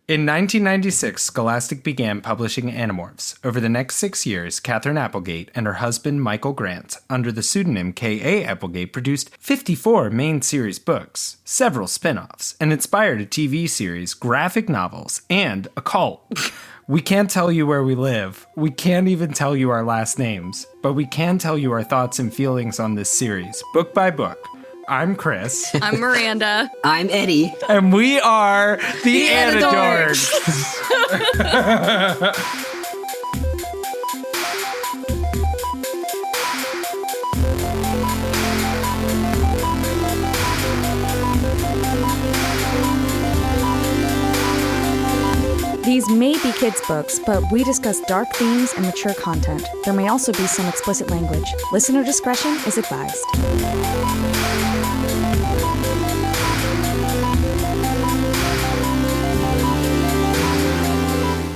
In 1996, Scholastic began publishing Animorphs. Over the next 6 years, Katherine Applegate and her husband Michael Grant, under the pseudonym K.A. Applegate, produced 54 main series books, several spin-offs, an inspired a TV series, graphic novels, and a cult. We can't tell you where we live. We can't even tell you our last names. But we can tell you our thoughts and feelings on this series, book by book. I'm Chris. I'm Miranda. I'm Eddie. And we are the ANIDORKS. These may be kids' books, but we discuss dark themes and mature content. There may also be some explicit language. Listener discretion is advised.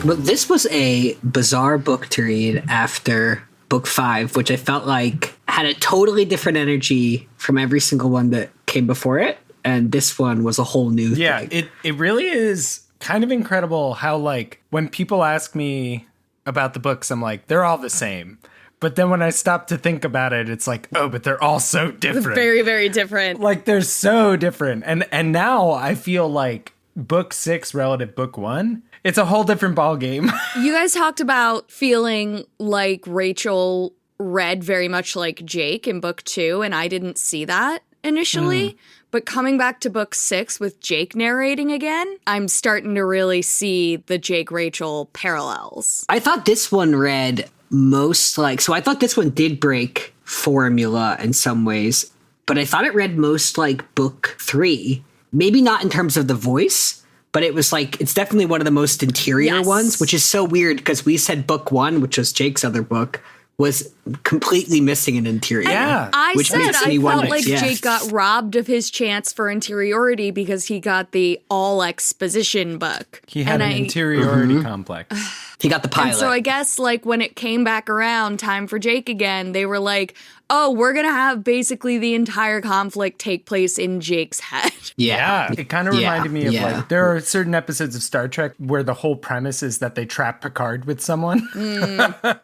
Well, this was a bizarre book to read after book 5, which I felt like had a totally different energy from every single one that came before it. And this one was a whole new thing. Yeah, it really is kind of incredible how, like, when people ask me about the books, I'm like, they're all the same. But then when I stop to think about it, it's like, oh, but they're all so different. Very, very different. Like, they're so different. And now I feel like book 6 relative book 1, it's a whole different ballgame. You guys talked about feeling like Rachel read very much like Jake in book 2, and I didn't see that initially. But coming back to book 6 with Jake narrating again, I'm starting to really see the Jake-Rachel parallels. I thought this one read most like... So I thought this one did break formula in some ways, but I thought it read most like book 3. Maybe not in terms of the voice, but it was like, it's definitely one of the most interior ones, which is so weird because we said book 1, which was Jake's other book, was completely missing an interior. Yeah. I said I felt like yeah. Jake got robbed of his chance for interiority because he got the all exposition book. He had an interiority complex. He got the pilot. And so I guess, like, when it came back around, time for Jake again, they were like, oh, we're going to have basically the entire conflict take place in Jake's head. Yeah. It kind of reminded me of, like, there are certain episodes of Star Trek where the whole premise is that they trap Picard with someone.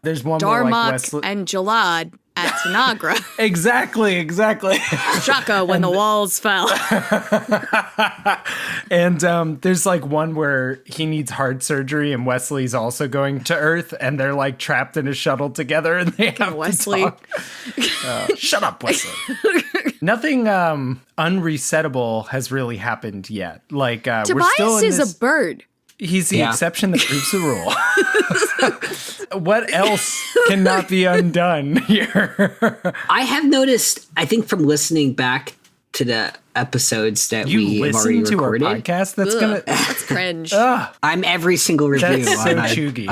There's one where, like, Wesley and Jalad at Tanagra. Exactly. Shaka when the walls fell. And there's like one where he needs heart surgery and Wesley's also going to Earth and they're like trapped in a shuttle together and they have Wesley. to talk. Shut up, Wesley. Nothing unresettable has really happened yet. Like Tobias we're still in is this... a bird. He's the exception that proves the rule. What else cannot be undone here? I have noticed, I think from listening back to the episodes that we have already recorded. You listen to our podcast? That's cringe. I'm every single review That's so on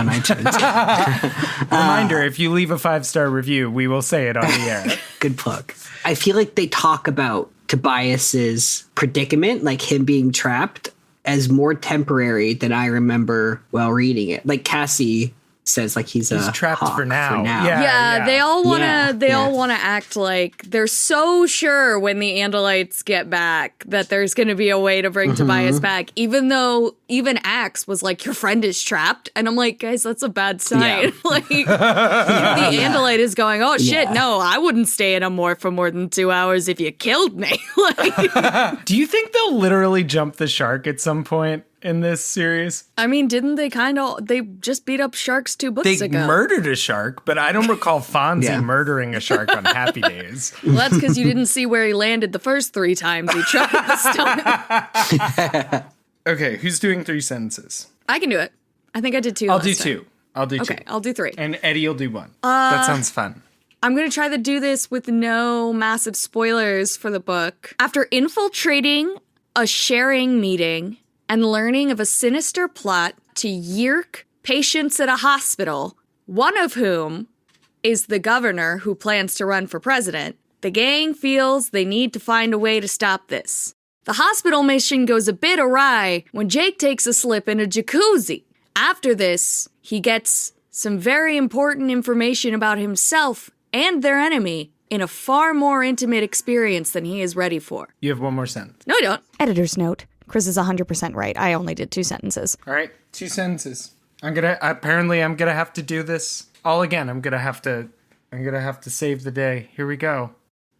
iTunes. Reminder, if you leave a 5-star review, we will say it on the air. Good plug. I feel like they talk about Tobias's predicament, like him being trapped, as more temporary than I remember while reading it. Like Cassie says, like he's trapped for now. Yeah, they all want to. All want to act like they're so sure when the Andalites get back that there's going to be a way to bring Tobias back. Even though Axe was like, "Your friend is trapped," and I'm like, guys, that's a bad sign. Yeah. Like the Andalite is going, "Oh shit, no, I wouldn't stay in a morph for more than 2 hours if you killed me." Like, do you think they'll literally jump the shark at some point in this series? I mean, didn't they they just beat up sharks 2 books ago? They murdered a shark, but I don't recall Fonzie murdering a shark on Happy Days. Well, that's because you didn't see where he landed the first 3 times he tried this time. Okay, who's doing 3 sentences? I can do it. I think I did 2 I'll last do time. 2. I'll do 2. Okay, I'll do 3. And Eddie will do 1. That sounds fun. I'm going to try to do this with no massive spoilers for the book. After infiltrating a sharing meeting and learning of a sinister plot to Yeerk patients at a hospital, one of whom is the governor who plans to run for president, the gang feels they need to find a way to stop this. The hospital mission goes a bit awry when Jake takes a slip in a jacuzzi. After this, he gets some very important information about himself and their enemy in a far more intimate experience than he is ready for. You have 1 more sentence. No, I don't. Editor's note. Chris is 100% right. I only did 2 sentences. All right, 2 sentences. I'm gonna have to do this all again. I'm gonna have to save the day. Here we go.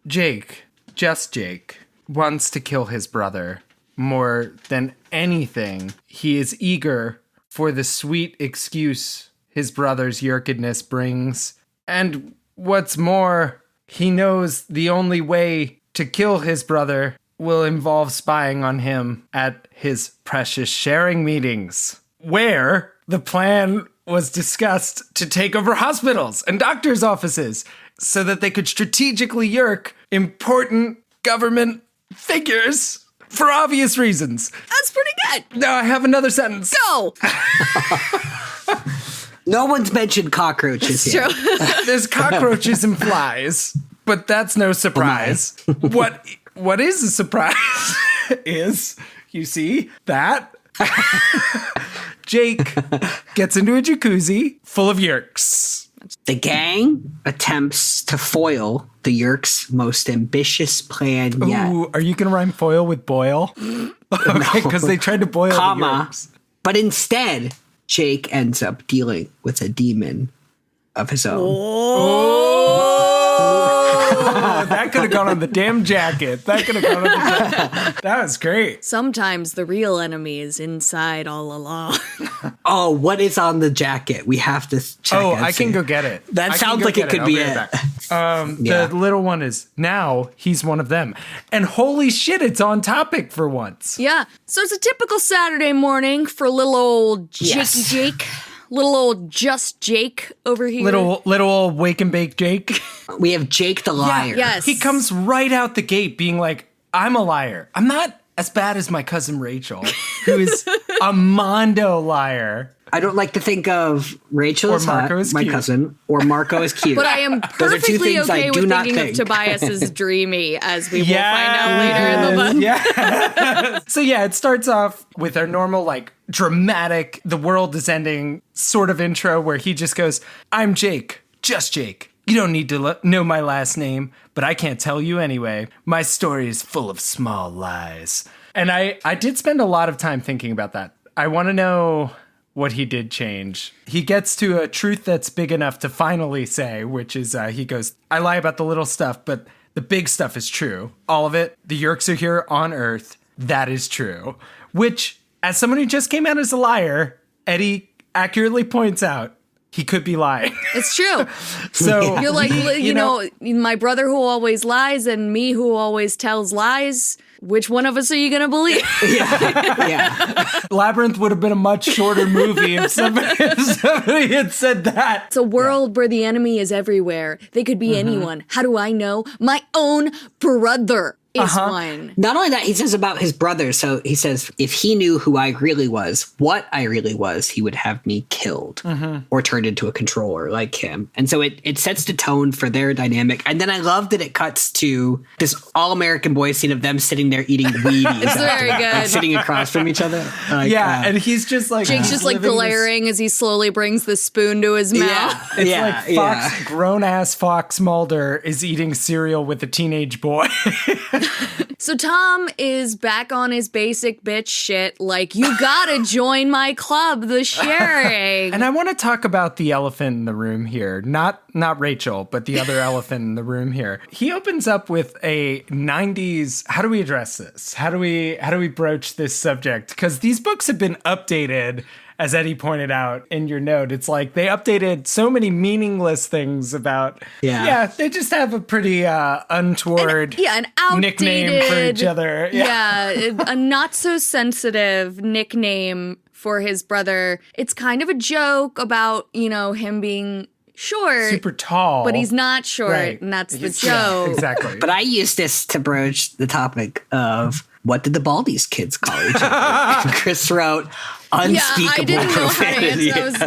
Jake, just Jake, wants to kill his brother more than anything. He is eager for the sweet excuse his brother's yeerkedness brings. And what's more, he knows the only way to kill his brother will involve spying on him at his precious sharing meetings, where the plan was discussed to take over hospitals and doctors' offices so that they could strategically yeerk important government figures for obvious reasons. That's pretty good. Now I have another sentence. Go. No one's mentioned cockroaches here. True. There's cockroaches and flies, but that's no surprise. What is a surprise is, you see, that Jake gets into a jacuzzi full of yeerks. The gang attempts to foil the Yeerk's most ambitious plan yet. Ooh, are you going to rhyme foil with boil? Okay, because they tried to boil the yeerks. But instead, Jake ends up dealing with a demon of his own. Oh, that could have gone on the damn jacket. That was great. Sometimes the real enemy is inside all along. Oh, what is on the jacket? We have to check. Oh, I can go get it. That sounds like it could be it. The little one is, now he's one of them. And holy shit, it's on topic for once. Yeah. So it's a typical Saturday morning for little old Jakey Jake. Little old just Jake over here. Little old wake and bake Jake. We have Jake the liar. Yes. He comes right out the gate being like, I'm a liar. I'm not as bad as my cousin Rachel, who is a mondo liar. I don't like to think of Rachel as Marco hot, is my cute. cousin, or Marco as cute. But I am Those are two perfectly things okay I do with not thinking think. of Tobias as dreamy, as we will find out later in the book. Yeah. So yeah, it starts off with our normal, like, dramatic, the world is ending sort of intro where he just goes, I'm Jake, just Jake. You don't need to know my last name, but I can't tell you anyway. My story is full of small lies. And I did spend a lot of time thinking about that. I want to know what he did change. He gets to a truth that's big enough to finally say, which is, he goes, I lie about the little stuff, but the big stuff is true. All of it. The Yeerks are here on Earth. That is true. Which, as someone who just came out as a liar, Eddie accurately points out, he could be lying. It's true. So You're like, you know, my brother who always lies and me who always tells lies. Which one of us are you going to believe? Yeah. Labyrinth would have been a much shorter movie if somebody had said that. It's a world where the enemy is everywhere. They could be anyone. How do I know? My own brother is one. Not only that, he says about his brother. So he says, if he knew who I really was, what I really was, he would have me killed or turned into a controller like him. And so it sets the tone for their dynamic. And then I love that it cuts to this all-American boy scene of them sitting there eating Wheaties. It's very good. Like, sitting across from each other. Like, And he's just like... Jake's just like glaring as he slowly brings the spoon to his mouth. It's like grown-ass Fox Mulder is eating cereal with a teenage boy. So Tom is back on his basic bitch shit, like, you gotta join my club, the sharing. And I want to talk about the elephant in the room here. Not Rachel, but the other elephant in the room here. He opens up with a 90s, how do we address this? How do we broach this subject? Because these books have been updated, as Eddie pointed out in your note. It's like they updated so many meaningless things about... Yeah, they just have a pretty untoward an outdated nickname for each other. A not-so-sensitive nickname for his brother. It's kind of a joke about, him being short. Super tall. But he's not short, and that's the joke. Yeah, exactly. But I used this to broach the topic of what did the Baldies kids call each other? And Chris wrote unspeakable I didn't know how to profanity. answer.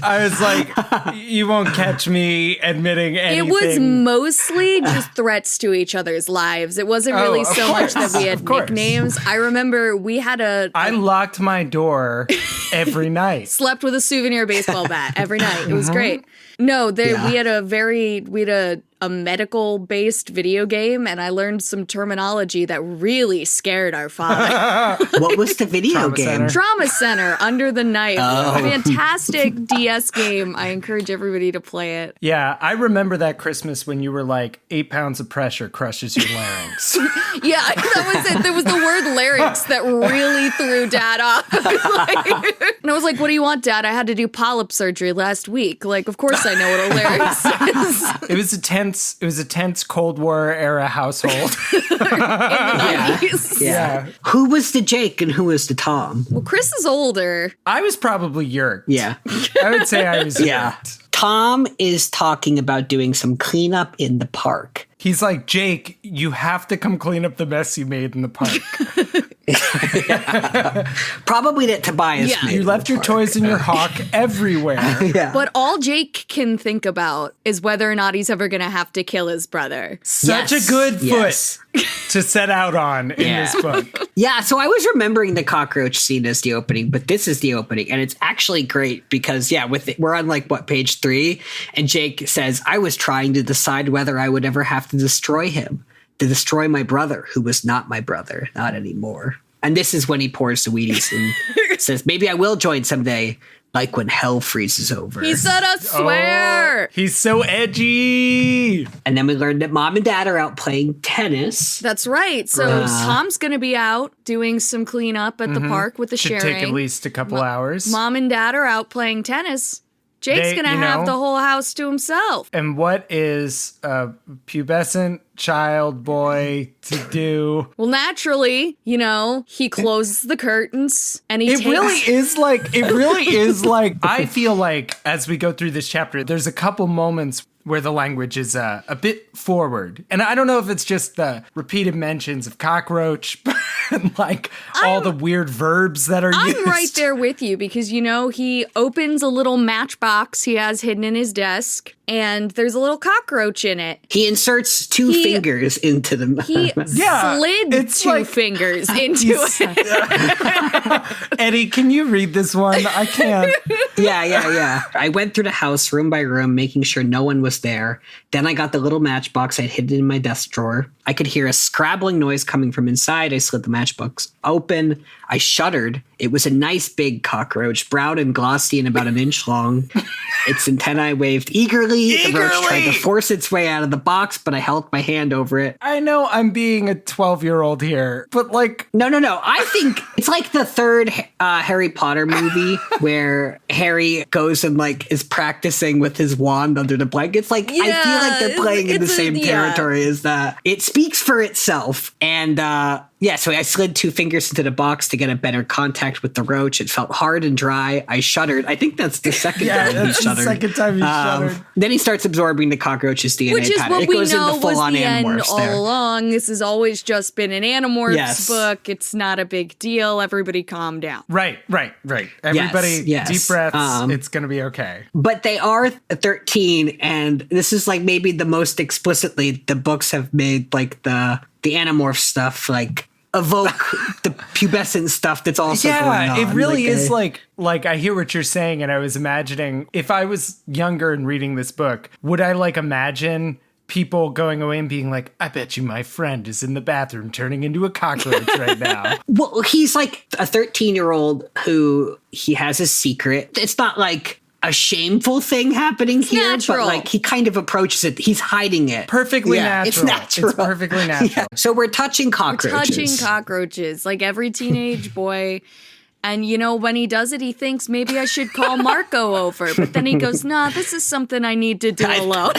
I was like, you won't catch me admitting anything. It was mostly just threats to each other's lives. It wasn't really so much that we had nicknames. I remember we had I locked my door every night. Slept with a souvenir baseball bat every night. It was great. No, we had a a medical-based video game, and I learned some terminology that really scared our father. What was the video Trauma game? Center. Trauma Center, Under the Knife. Oh. Fantastic DS game. I encourage everybody to play it. Yeah, I remember that Christmas when you were like 8 pounds of pressure crushes your larynx. Yeah, that was it. There was the word larynx that really threw Dad off. And I was like, what do you want, Dad? I had to do polyp surgery last week. Like, of course I know what a larynx is. It was a tense Cold War era household. In the 90s. Yeah. Who was the Jake and who was the Tom? Well, Chris is older. I was probably Yeerk. Yeah. I would say I was Yeah. Yeerked. Tom is talking about doing some cleanup in the park. He's like, Jake, you have to come clean up the mess you made in the park. Probably that Tobias Yeah. made You in left the your park. toys and your hawk everywhere. Yeah. But all Jake can think about is whether or not he's ever going to have to kill his brother. Such Yes. a good foot Yes. to set out on in Yeah. this book. Yeah, so I was remembering the cockroach scene as the opening, but this is the opening, and it's actually great because, we're on page 3, and Jake says, I was trying to decide whether I would ever have to destroy him, to destroy my brother, who was not my brother, not anymore. And this is when he pours the Wheaties and says, maybe I will join someday, like when hell freezes over. He said, I swear. He's so edgy. And then we learned that Mom and Dad are out playing tennis. That's right. So Tom's going to be out doing some cleanup at the park with the Should sharing. take at least a couple hours. Mom and Dad are out playing tennis. Jake's They- going to you have know- the whole house to himself. And what is a pubescent child boy to do? Well, naturally, he closes the curtains and he It takes... really is like, I feel like as we go through this chapter, there's a couple moments where the language is a bit forward. And I don't know if it's just the repeated mentions of cockroach and all the weird verbs that are used. I'm right there with you because, he opens a little matchbox he has hidden in his desk and there's a little cockroach in it. He inserts two fingers into the He Yeah, slid it's two like- fingers into it. Eddie, can you read this one? I can't. Yeah. I went through the house room by room, making sure no one was there. Then I got the little matchbox I'd hidden in my desk drawer. I could hear a scrabbling noise coming from inside. I slid the matchbox open. I shuddered. It was a nice big cockroach, brown and glossy and about an inch long. Its antennae waved eagerly. The roach tried to force its way out of the box, but I held my hand over it. I know I'm being a 12-year-old here, but No. I think it's like the third Harry Potter movie where Harry goes and is practicing with his wand under the blankets. I feel like they're playing in the same territory as that. It speaks for itself. And so I slid two fingers into the box to get a better contact with the roach. It felt hard and dry. I shuddered. I think that's the second time he that's the shuddered. second time he shuddered. Then he starts absorbing the cockroach's DNA Which is pattern. what It we goes know into full was on the end Animorphs all there. along. This has always just been an Animorphs Yes. book. It's not a big deal. Everybody calm down. Right. Everybody, yes. deep breaths. It's going to be okay. But they are 13, and this is maybe the most explicitly the books have made the Animorph stuff evoke the pubescent stuff that's also going on. It really is like I hear what you're saying, and I was imagining if I was younger and reading this book, would I imagine people going away and being like, I bet you my friend is in the bathroom turning into a cockroach right now. Well, he's a 13-year-old who he has a secret. It's not a shameful thing happening here, natural. but he kind of approaches it. He's hiding it. Perfectly natural. It's natural. It's perfectly natural. Yeah. So we're touching cockroaches. Touching cockroaches, like every teenage boy. And, when he does it, he thinks maybe I should call Marco over. But then he goes, nah, this is something I need to do alone.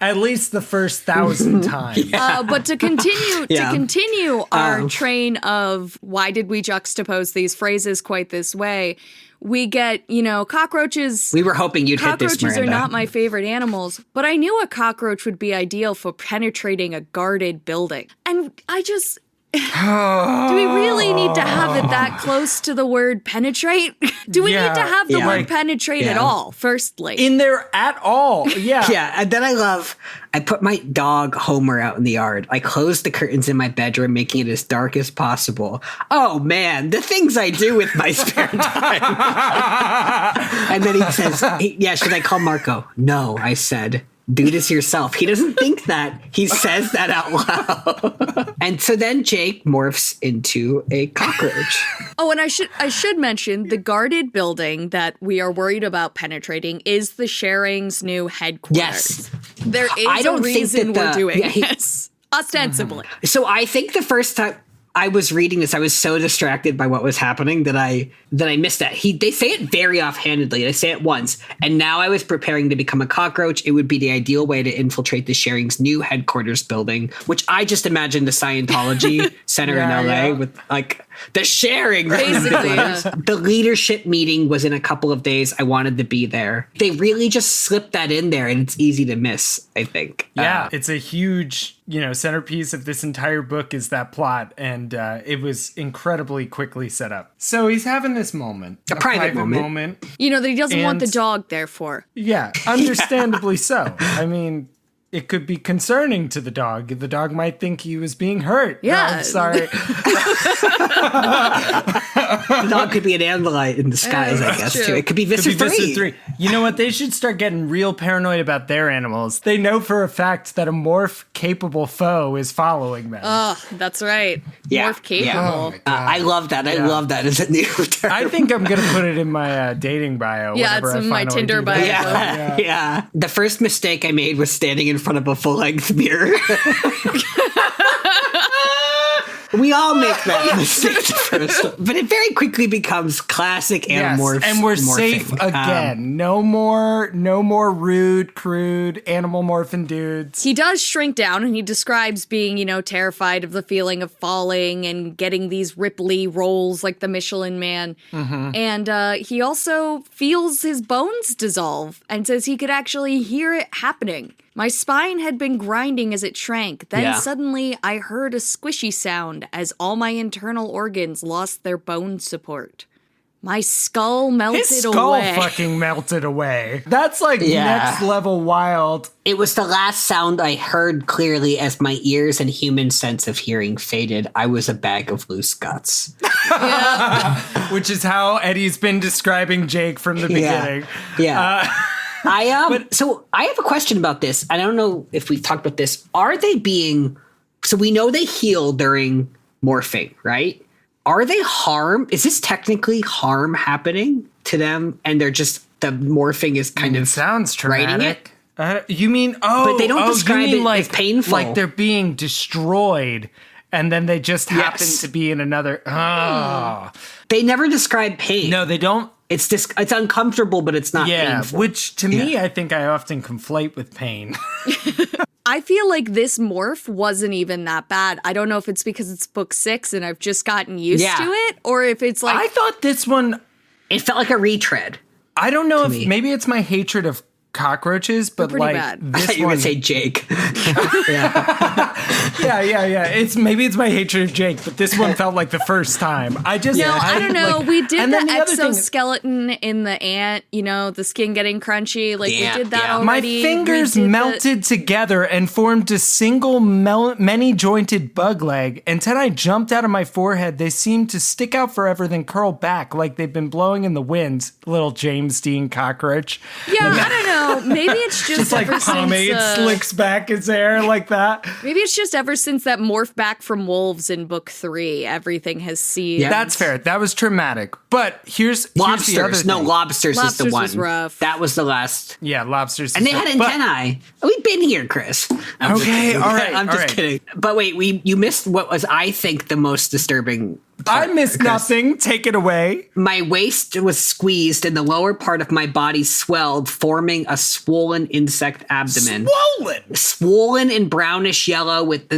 At least the first 1,000 times. But to continue our train of why did we juxtapose these phrases quite this way, we get, cockroaches. We were hoping you'd hit this, Cockroaches are Miranda. not my favorite animals, but I knew a cockroach would be ideal for penetrating a guarded building. And I just... Do we really need to have it that close to the word penetrate? Do we need to have the word penetrate at all, firstly? In there at all. Yeah. Yeah, and then I put my dog Homer out in the yard. I closed the curtains in my bedroom, making it as dark as possible. Oh man, the things I do with my spare time. And then he says, should I call Marco? No, I said. do this yourself. He doesn't think that. He says that out loud. And so then Jake morphs into a cockroach. Oh, and I should mention the guarded building that we are worried about penetrating is the Sharing's new headquarters. Yes. There is I don't a reason think that we're doing this. Ostensibly. So I think the first time I was reading this, I was so distracted by what was happening that I missed that. They say it very offhandedly. They say it once. And now I was preparing to become a cockroach. It would be the ideal way to infiltrate the Sharing's new headquarters building, which I just imagined the Scientology Center in LA with like the Sharing. Basically, yeah. The leadership meeting was in a couple of days. I wanted to be there. They really just slipped that in there, and it's easy to miss, I think. Yeah, it's a huge, centerpiece of this entire book is that plot, and it was incredibly quickly set up. So he's having this moment. A private moment. that he doesn't want the dog there for. Yeah, understandably so. I mean, it could be concerning to the dog. The dog might think he was being hurt. Yeah. No, I'm sorry. The dog could be an Andalite in disguise, I guess, true. too. It could be Visser 3. You know what? They should start getting real paranoid about their animals. They know for a fact that a morph-capable foe is following them. Oh, that's right. Yeah. Morph capable. Yeah. Oh my God. I love that. I love that as a new term. I think I'm going to put it in my dating bio. Yeah, whenever it's I in my finally Tinder do that. bio. Yeah. The first mistake I made was standing in front of a full-length mirror. We all make that mistake first, but it very quickly becomes classic Animorphs. And we're morphing. safe again. No more rude, crude animal morphin' dudes. He does shrink down, and he describes being, terrified of the feeling of falling and getting these ripply rolls like the Michelin Man. Mm-hmm. And he also feels his bones dissolve and says he could actually hear it happening. My spine had been grinding as it shrank. Then suddenly I heard a squishy sound as all my internal organs lost their bone support. My skull melted away. His skull fucking melted away. That's like next level wild. It was the last sound I heard clearly as my ears and human sense of hearing faded. I was a bag of loose guts. Which is how Eddie's been describing Jake from the beginning. Yeah. So I have a question about this. I don't know if we've talked about this. Are they being, so we know they heal during morphing, right? Are they harm? Is this technically harm happening to them? And they're just, the morphing is kind of sounds traumatic. It? You mean, but they don't describe it like, as painful. Like they're being destroyed and then they just happen to be in another, They never describe pain. No, they don't. It's it's uncomfortable, but it's not painful. Which to me, I think I often conflate with pain. I feel like this morph wasn't even that bad. I don't know if it's because it's book 6 and I've just gotten used to it, or if it's like... I thought this one... It felt like a retread. I don't know if... Maybe it's my hatred of cockroaches, but like bad. this I thought you one... would say Jake. Yeah. Maybe it's my hatred of Jake, but this one felt like the first time. I don't know. We did the other thing- exoskeleton in the ant, the skin getting crunchy. Like we did that already. My fingers melted together and formed a single many-jointed bug leg. Until I jumped out of my forehead, they seemed to stick out forever, then curl back like they've been blowing in the wind. Little James Dean cockroach. Yeah, I don't know. Maybe it's just like ever pomade since, slicks back his hair like that. Maybe it's just ever since that morph back from wolves in book 3, everything has seemed... Yeah. That's fair. That was traumatic. But here's Lobsters. the other thing. Lobsters is the one. Was rough. That was the last. Yeah, lobsters. And they had antennae. We've been here, Chris. Okay, all right. I'm just kidding. But wait, you missed what was, I think, the most disturbing part. I missed nothing. Take it away. My waist was squeezed and the lower part of my body swelled, forming a swollen insect abdomen. Swollen and brownish yellow with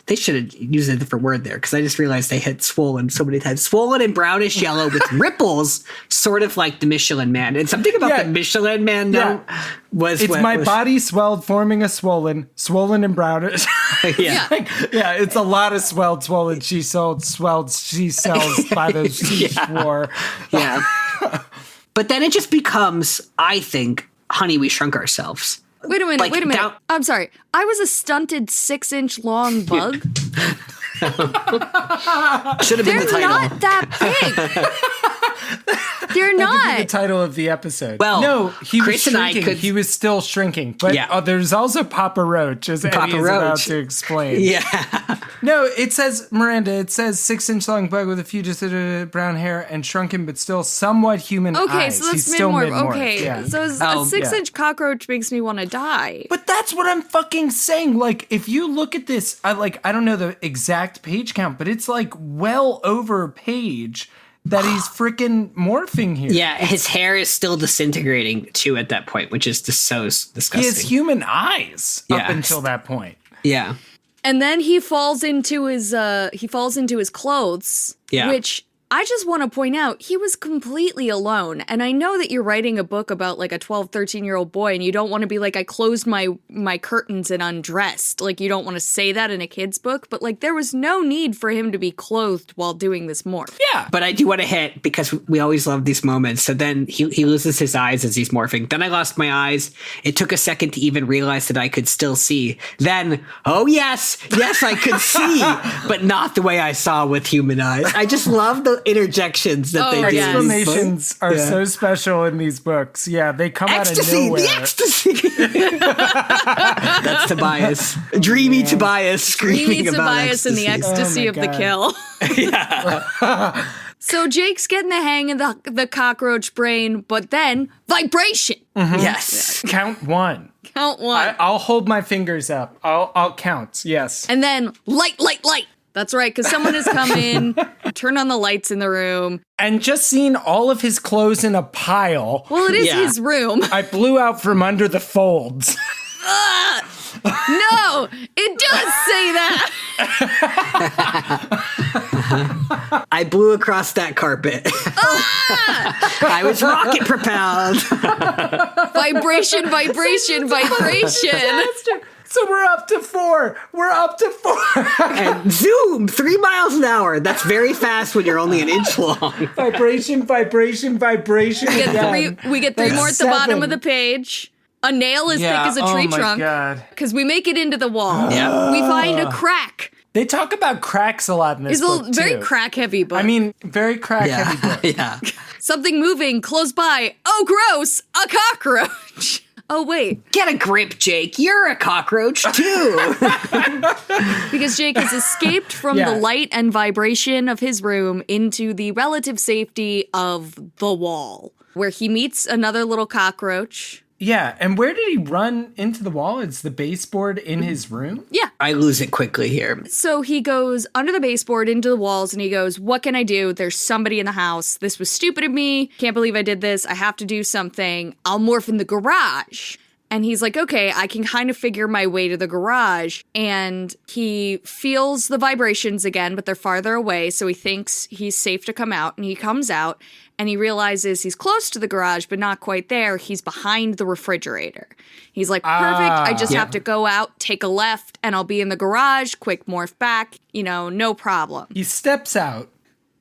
they should have used a different word there because I just realized they had swollen so many times. Swollen and brownish yellow with ripples, sort of like the Michelin Man. And something about the Michelin Man was... It's my body swelled, forming a swollen and brownish. It's a lot of swollen. She sells by the seashore. Yeah. But then it just becomes, I think, Honey, We Shrunk Ourselves. Wait a minute. I'm sorry. I was a stunted 6-inch long bug. Should have been the title. They're not that big. They're That could be the not. title of the episode. Well, no, he was Chris and I shrinking. could- He was still shrinking. But there's also Papa Roach, as Eddie is about to explain. Yeah. No, it says, Miranda, it says 6-inch long bug with a few just brown hair and shrunken but still somewhat human Okay, eyes. so that's He's still mid-morph. mid-morph. Okay, Yeah. so a 6-inch cockroach makes me want to die. But that's what I'm fucking saying. Like, if you look at this, I don't know the exact page count, but it's like well over a page that he's freaking morphing here. Yeah, his hair is still disintegrating too at that point, which is just so disgusting. He has human eyes up Yeah. until that point. Yeah. And then he falls into his clothes, Yeah. which I just want to point out, he was completely alone. And I know that you're writing a book about like a 12, 13-year-old boy and you don't want to be like, I closed my curtains and undressed. Like, you don't want to say that in a kid's book, but like there was no need for him to be clothed while doing this morph. Yeah. But I do want to hit, because we always love these moments. So then he loses his eyes as he's morphing. Then I lost my eyes. It took a second to even realize that I could still see. Then, oh yes, I could see, but not the way I saw with human eyes. I just love the interjections that they do. yes. in these Explanations books. are Yeah. so special in these books. Yeah, they come Ecstasy, out of the nowhere. ecstasy. That's Tobias. Dreamy Tobias screaming He needs about Tobias in the ecstasy. ecstasy Oh of my the kill. So Jake's getting the hang of the cockroach brain, but then vibration. Yes. Count one. Count one. I'll hold my fingers up. I'll count. Yes. And then light. That's right, because someone has come in, turned on the lights in the room. And just seeing all of his clothes in a pile, Well, it is Yeah. his room. I blew out from under the folds. No, it does say that. I blew across that carpet. I was rocket propelled. Vibration. So we're up to 4. And zoom, 3 miles an hour. That's very fast when you're only an inch long. Vibration. We get three That's more at the bottom 7. of the page. A nail as thick as a tree oh trunk. my God. Because we make it into the wall. Yeah. We find a crack. They talk about cracks a lot in this It's book, a very too. crack-heavy book. I mean, very crack-heavy book. Yeah. Something moving close by. Oh, gross! A cockroach! Oh, wait. Get a grip, Jake. You're a cockroach, too. Because Jake has escaped from Yeah. the light and vibration of his room into the relative safety of the wall, where he meets another little cockroach. Yeah, and where did he run into the wall? It's the baseboard in his room? Yeah. I lose it quickly here. So he goes under the baseboard into the walls and he goes, what can I do? There's somebody in the house. This was stupid of me. Can't believe I did this. I have to do something. I'll morph in the garage. And he's like, okay, I can kind of figure my way to the garage. And he feels the vibrations again, but they're farther away. So he thinks he's safe to come out. And he comes out and he realizes he's close to the garage, but not quite there. He's behind the refrigerator. He's like, perfect. I just have to go out, take a left, and I'll be in the garage. Quick morph back. No problem. He steps out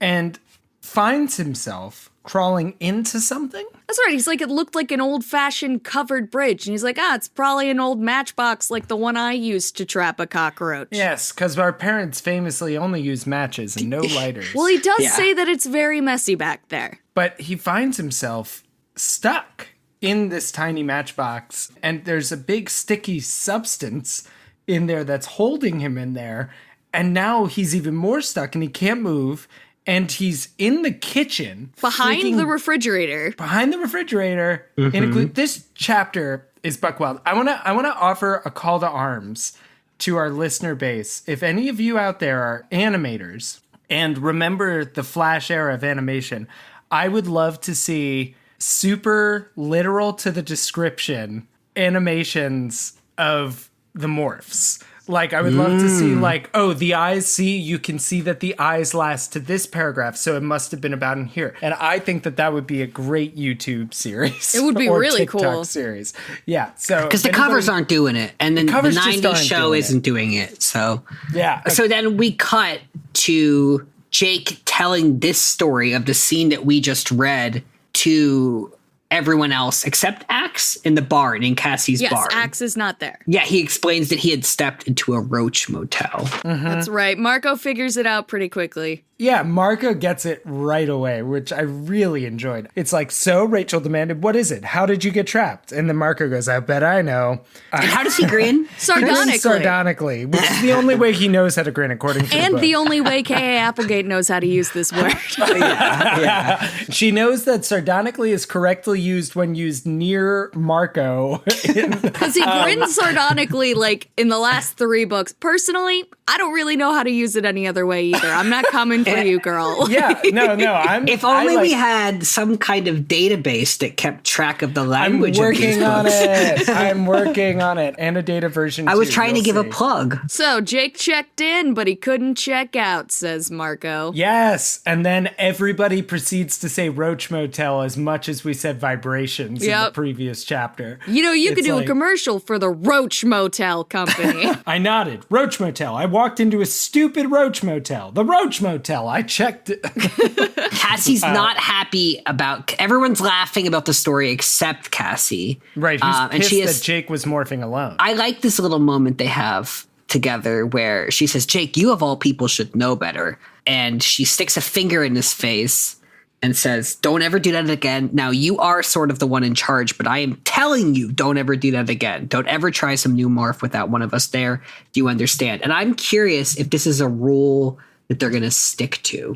and finds himself crawling into something? That's right. He's like, it looked like an old-fashioned covered bridge. And he's like, it's probably an old matchbox like the one I used to trap a cockroach. Yes, because our parents famously only use matches and no lighters. Well, he does Yeah. say that it's very messy back there. But he finds himself stuck in this tiny matchbox, and there's a big sticky substance in there that's holding him in there. And now he's even more stuck and he can't move. And he's in the kitchen. Behind the refrigerator. Behind the refrigerator. This chapter is buck wild. I wanna offer a call to arms to our listener base. If any of you out there are animators and remember the Flash era of animation, I would love to see super literal to the description animations of the morphs. Like, I would love to see, the eyes, you can see that the eyes last to this paragraph, so it must have been about in here. And I think that would be a great YouTube series. It would be or really TikTok cool. series. Yeah, so... Because the covers aren't doing it, and then the covers just 90s aren't show doing isn't doing it, so... Yeah. So then we cut to Jake telling this story of the scene that we just read to everyone else except Axe in the barn, in Cassie's Yes, barn. Axe is not there. Yeah, he explains that he had stepped into a roach motel. That's right. Marco figures it out pretty quickly. Yeah, Marco gets it right away, which I really enjoyed. It's like, so Rachel demanded, what is it? How did you get trapped? And then Marco goes, I bet I know. And how does he grin? Sardonically. Sardonically, which is the only way he knows how to grin, according to And the book. the only way K.A. Applegate knows how to use this word. Yeah. She knows that sardonically is correctly used when used near Marco. Because he grins sardonically, like, in the last 3 books. Personally, I don't really know how to use it any other way either. I'm not coming for you, girl. Yeah, no. If only we had some kind of database that kept track of the language of these books. I'm working on it. And a data version, I was too, trying to you'll give a see. plug. So, Jake checked in, but he couldn't check out, says Marco. Yes, and then everybody proceeds to say Roach Motel as much as we said vibrations in the previous chapter. You know, you could It's do like- a commercial for the Roach Motel Company. I nodded. Roach Motel. I walked into a stupid Roach Motel. The Roach Motel. I checked it. Cassie's not happy about... Everyone's laughing about the story except Cassie. Right, who's and pissed she is, that Jake was morphing alone. I like this little moment they have together where she says, Jake, you of all people should know better. And she sticks a finger in his face and says, don't ever do that again. Now, you are sort of the one in charge, but I am telling you, don't ever do that again. Don't ever try some new morph without one of us there. Do you understand? And I'm curious if this is a rule that they're going to stick to.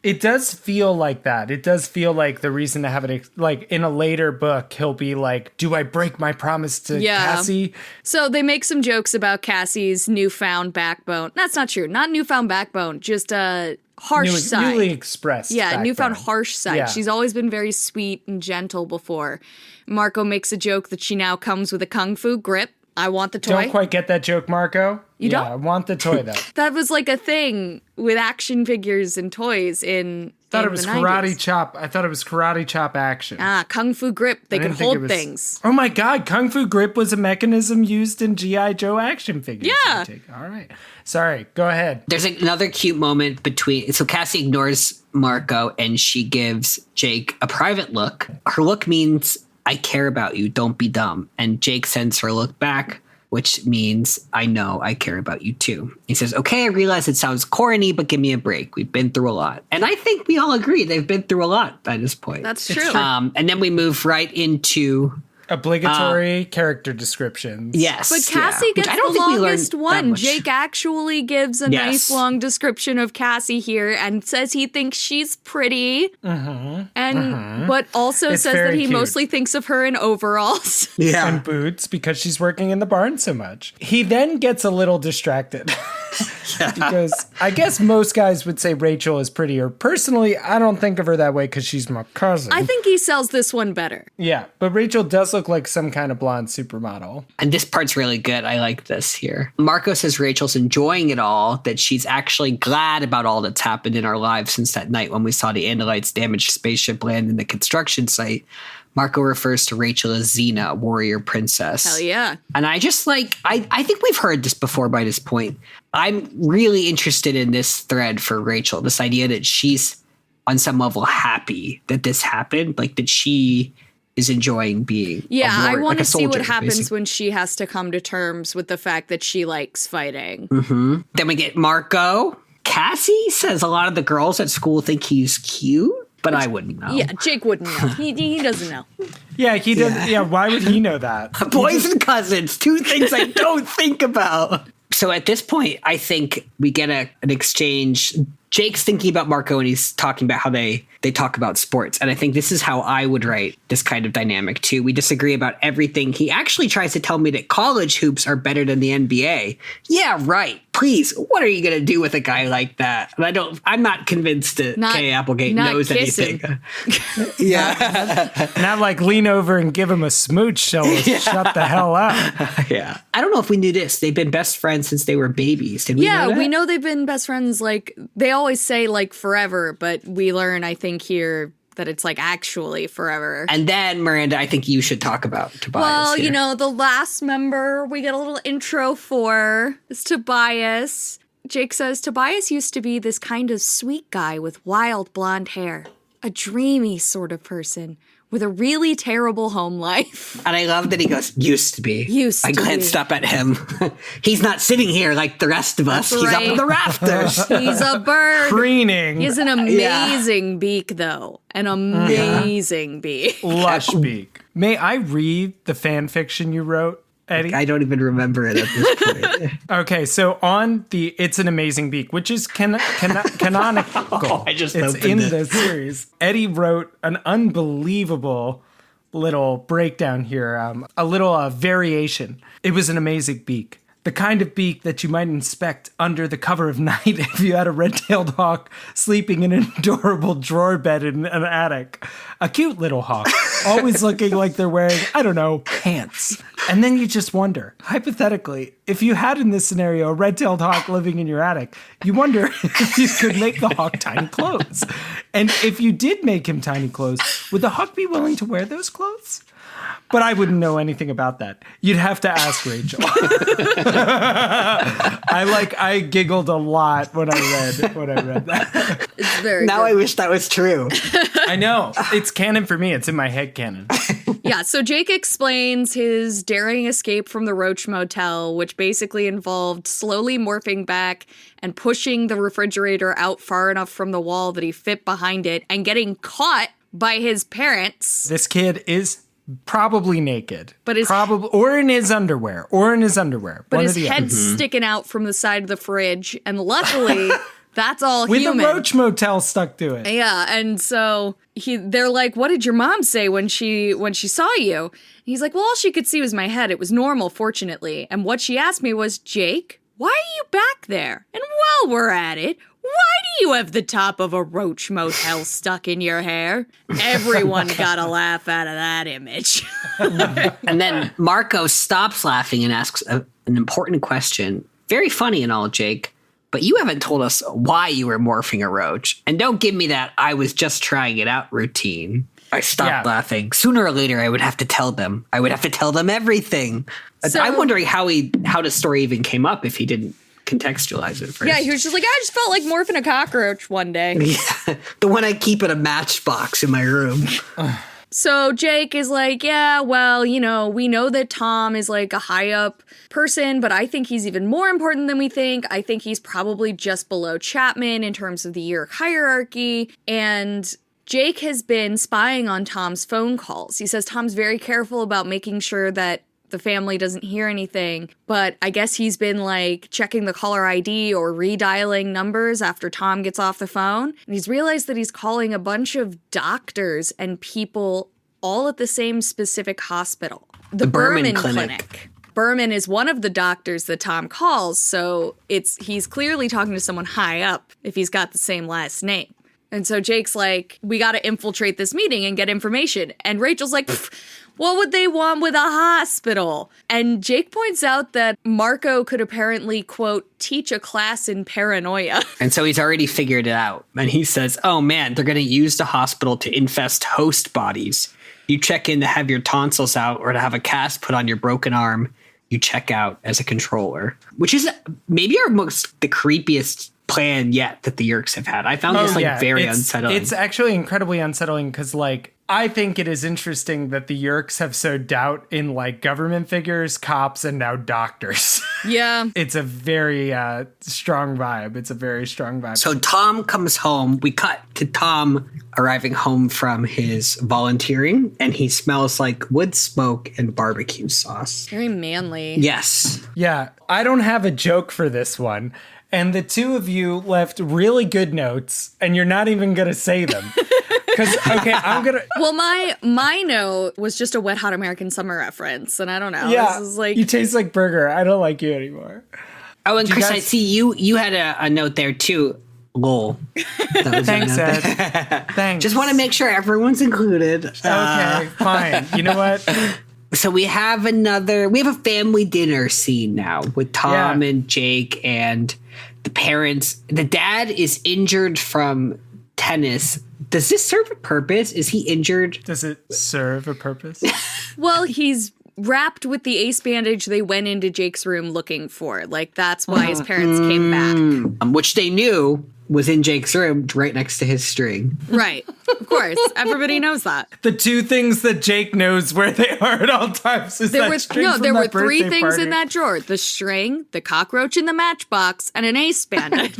It does feel like that. It does feel like the reason to have it, like in a later book, he'll be like, do I break my promise to Cassie? So they make some jokes about Cassie's newfound backbone. That's not true. Not newfound backbone, just a harsh side. Newly expressed. Yeah, newfound background. harsh side. Yeah. She's always been very sweet and gentle before. Marco makes a joke that she now comes with a kung fu grip. I want the toy. Don't quite get that joke, Marco. You don't? I want the toy, though. That was like a thing with action figures and toys in Thought in it was the karate 90s. chop. I thought it was karate chop action. Kung fu grip. They I could didn't think it hold was- things. Oh my God, Kung Fu Grip was a mechanism used in G.I. Joe action figures. Yeah. All right. Sorry, go ahead. There's another cute moment between... So Cassie ignores Marco and she gives Jake a private look. Her look means, I care about you, don't be dumb. And Jake sends her a look back, which means, I know I care about you too. He says, okay, I realize it sounds corny, but give me a break. We've been through a lot. And I think we all agree they've been through a lot by this point. That's true. And then we move right into... Obligatory character descriptions. Yes. But Cassie Which gets I don't the think we learned longest that one. much. Jake actually gives a Yes. nice long description of Cassie here and says he thinks she's pretty. But also It's says that very he cute. mostly thinks of her in overalls. Yeah. And boots because she's working in the barn so much. He then gets a little distracted because I guess most guys would say Rachel is prettier. Personally, I don't think of her that way because she's my cousin. I think he sells this one better. Yeah, but Rachel does look like some kind of blonde supermodel. And this part's really good. I like this here. Marco says Rachel's enjoying it all, that she's actually glad about all that's happened in our lives since that night when we saw the Andalite's damaged spaceship land in the construction site. Marco refers to Rachel as Xena, warrior princess. Hell yeah. And I just like, I think we've heard this before by this point. I'm really interested in this thread for Rachel, this idea that she's on some level happy that this happened, like that she is enjoying being Yeah, a I warrior, want like to a see what soldier, happens basically. when she has to come to terms with the fact that she likes fighting. Then we get Marco. Cassie says a lot of the girls at school think he's cute, but I wouldn't know. Yeah, Jake wouldn't know. He doesn't know. Yeah, he does. Yeah, why would he know that? Boys and cousins, two things I don't think about. So at this point, I think we get an exchange. Jake's thinking about Marco and he's talking about how they talk about sports. And I think this is how I would write this kind of dynamic too. We disagree about everything. He actually tries to tell me that college hoops are better than the NBA. Yeah, right. Please, what are you going to do with a guy like that? And I'm not convinced that Kay Applegate knows kissing. anything. Yeah. Not like lean over and give him a smooch, so shut the hell up. Yeah. I don't know if we knew this. They've been best friends since they were babies. Did we know that? We know they've been best friends, like, they always say, like, forever, but we learn, I think, here that it's, like, actually forever. And then, Miranda, I think you should talk about Tobias. Well, here. you know, the last member we get a little intro for is Tobias. Jake says, Tobias used to be this kind of sweet guy with wild blonde hair. a dreamy sort of person with a really terrible home life. And I love that he goes, used to be. I glanced up at him. He's not sitting here like the rest of us. He's up in the rafters. He's a bird. Preening. He has an amazing beak, though. An amazing beak. Lush beak. May I read the fan fiction you wrote, Eddie? I don't even remember it at this point. Okay, so on the It's an Amazing Beak, which is canonical. I just it's opened in it. the series. Eddie wrote an unbelievable little breakdown here, a little variation. It was an amazing beak. The kind of beak that you might inspect under the cover of night if you had a red-tailed hawk sleeping in an adorable drawer bed in an attic. A cute little hawk, always looking like they're wearing, I don't know, pants. And then you just wonder, hypothetically, if you had in this scenario a red-tailed hawk living in your attic, you wonder if you could make the hawk tiny clothes. And if you did make him tiny clothes, would the hawk be willing to wear those clothes? But I wouldn't know anything about that. You'd have to ask Rachel. I giggled a lot when I read that. It's very Now good. I wish that was true. I know. It's canon for me. It's in my head canon. Yeah, so Jake explains his daring escape from the Roach motel, which basically involved slowly morphing back and pushing the refrigerator out far enough from the wall that he fit behind it and getting caught by his parents. This kid is probably naked. But his- or in his underwear. But One his or the head's other. sticking out from the side of the fridge, and luckily, that's all With human. a roach motel stuck to it. Yeah, and so they're like, "What did your mom say when she saw you?" And he's like, "Well, all she could see was my head. It was normal, fortunately. And what she asked me was, Jake, why are you back there? And while we're at it, why do you have the top of a Roach motel stuck in your hair?" Everyone got a laugh out of that image. And then Marco stops laughing and asks an important question. Very funny and all, Jake, but you haven't told us why you were morphing a roach. And don't give me that "I was just trying it out" routine. I stopped laughing. Sooner or later, I would have to tell them. I would have to tell them everything. So- I'm wondering how the story even came up if he didn't contextualize it first. Yeah, he was just like, "I just felt like morphing a cockroach one day." Yeah, the one I keep in a matchbox in my room. So Jake is like, "Yeah, well, we know that Tom is like a high up person, but I think he's even more important than we think. I think he's probably just below Chapman in terms of the Yeerk hierarchy." And Jake has been spying on Tom's phone calls. He says Tom's very careful about making sure that the family doesn't hear anything, but I guess he's been like checking the caller ID or redialing numbers after Tom gets off the phone. And he's realized that he's calling a bunch of doctors and people all at the same specific hospital. The Berman Berman Clinic. Berman is one of the doctors that Tom calls, so he's clearly talking to someone high up if he's got the same last name. And so Jake's like, "We got to infiltrate this meeting and get information." And Rachel's like, "What would they want with a hospital?" And Jake points out that Marco could apparently, quote, "teach a class in paranoia." And so he's already figured it out. And he says, "Oh man, they're going to use the hospital to infest host bodies. You check in to have your tonsils out or to have a cast put on your broken arm. You check out as a controller," which is maybe the creepiest plan yet that the Yeerks have had. I found this very unsettling. It's actually incredibly unsettling because I think it is interesting that the Yeerks have sowed doubt in government figures, cops, and now doctors. Yeah. It's a very strong vibe. It's a very strong vibe. So Tom comes home. We cut to Tom arriving home from his volunteering, and he smells like wood smoke and barbecue sauce. Very manly. Yes. Yeah, I don't have a joke for this one. And the two of you left really good notes, and you're not even going to say them. Because, okay, I'm going to... Well, my note was just a Wet Hot American Summer reference, and I don't know. Yeah, This is like... you taste like burger. I don't like you anymore. Oh, and Do you Chris, I guys- see you had a note there too. Lol. That was your Thanks, note Ed. there. Thanks. Just want to make sure everyone's included. Okay, fine. You know what? So we have a family dinner scene now with Tom Yeah. and Jake and the parents. The dad is injured from tennis. Does this serve a purpose? Is he injured? Does it serve a purpose? Well, he's wrapped with the ace bandage they went into Jake's room looking for. That's why his parents came back. Which they knew was in Jake's room right next to his string. Right. Of course. Everybody knows that. The two things that Jake knows where they are at all times is There that were string from there that were three birthday things party. in that drawer: the string, the cockroach in the matchbox, and an ace bandage.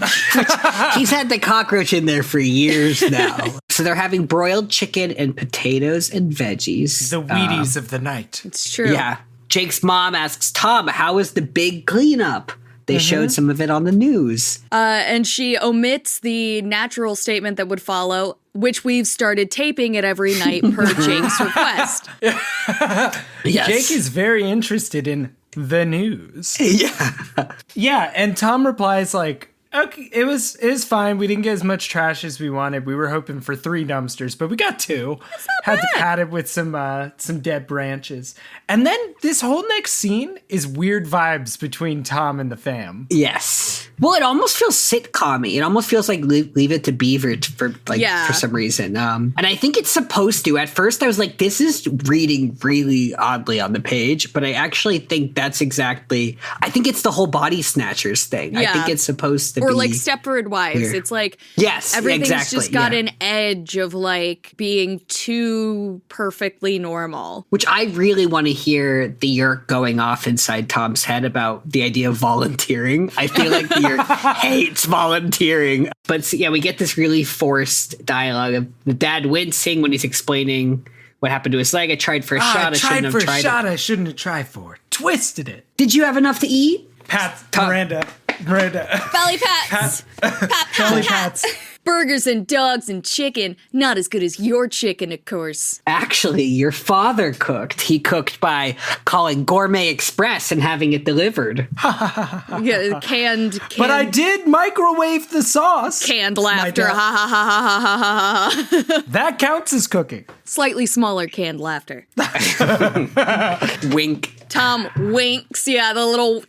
He's had the cockroach in there for years now. So they're having broiled chicken and potatoes and veggies. The Wheaties of the night. It's true. Yeah. Jake's mom asks Tom, how was the big cleanup? They showed some of it on the news. And she omits the natural statement that would follow, which we've started taping at every night per Jake's request. Yes. Jake is very interested in the news. Yeah. Yeah, and Tom replies like, okay, it was fine. We didn't get as much trash as we wanted. We were hoping for 3 dumpsters, but we got 2. That's not Had to bad. pad it with some dead branches. And then this whole next scene is weird vibes between Tom and the fam. Yes. Well, it almost feels sitcom-y. It almost feels like Leave It to Beaver for some reason. And I think it's supposed to. At first, I was like, this is reading really oddly on the page, but I actually think that's exactly. I think it's the whole body snatchers thing. I Yeah. think it's supposed to be. Or like Stepford Wives. weird. It's like Yes, everything's exactly, just got yeah. an edge of like being too perfectly normal. Which I really want to hear the Yeerk going off inside Tom's head about the idea of volunteering. I feel like the Yeerk hates volunteering. But yeah, we get this really forced dialogue of the dad wincing when he's explaining what happened to his leg. I tried for a shot. I shouldn't have tried shot it. I shouldn't have tried for. Twisted it. Did you have enough to eat? Miranda. Belly pats. Belly pats. Burgers and dogs and chicken. Not as good as your chicken, of course. Actually, your father cooked. He cooked by calling Gourmet Express and having it delivered. Yeah, canned. But I did microwave the sauce. Canned laughter. dad. Ha ha ha ha ha ha ha ha. That counts as cooking. Slightly smaller canned laughter. Wink. Tom winks. Yeah, the little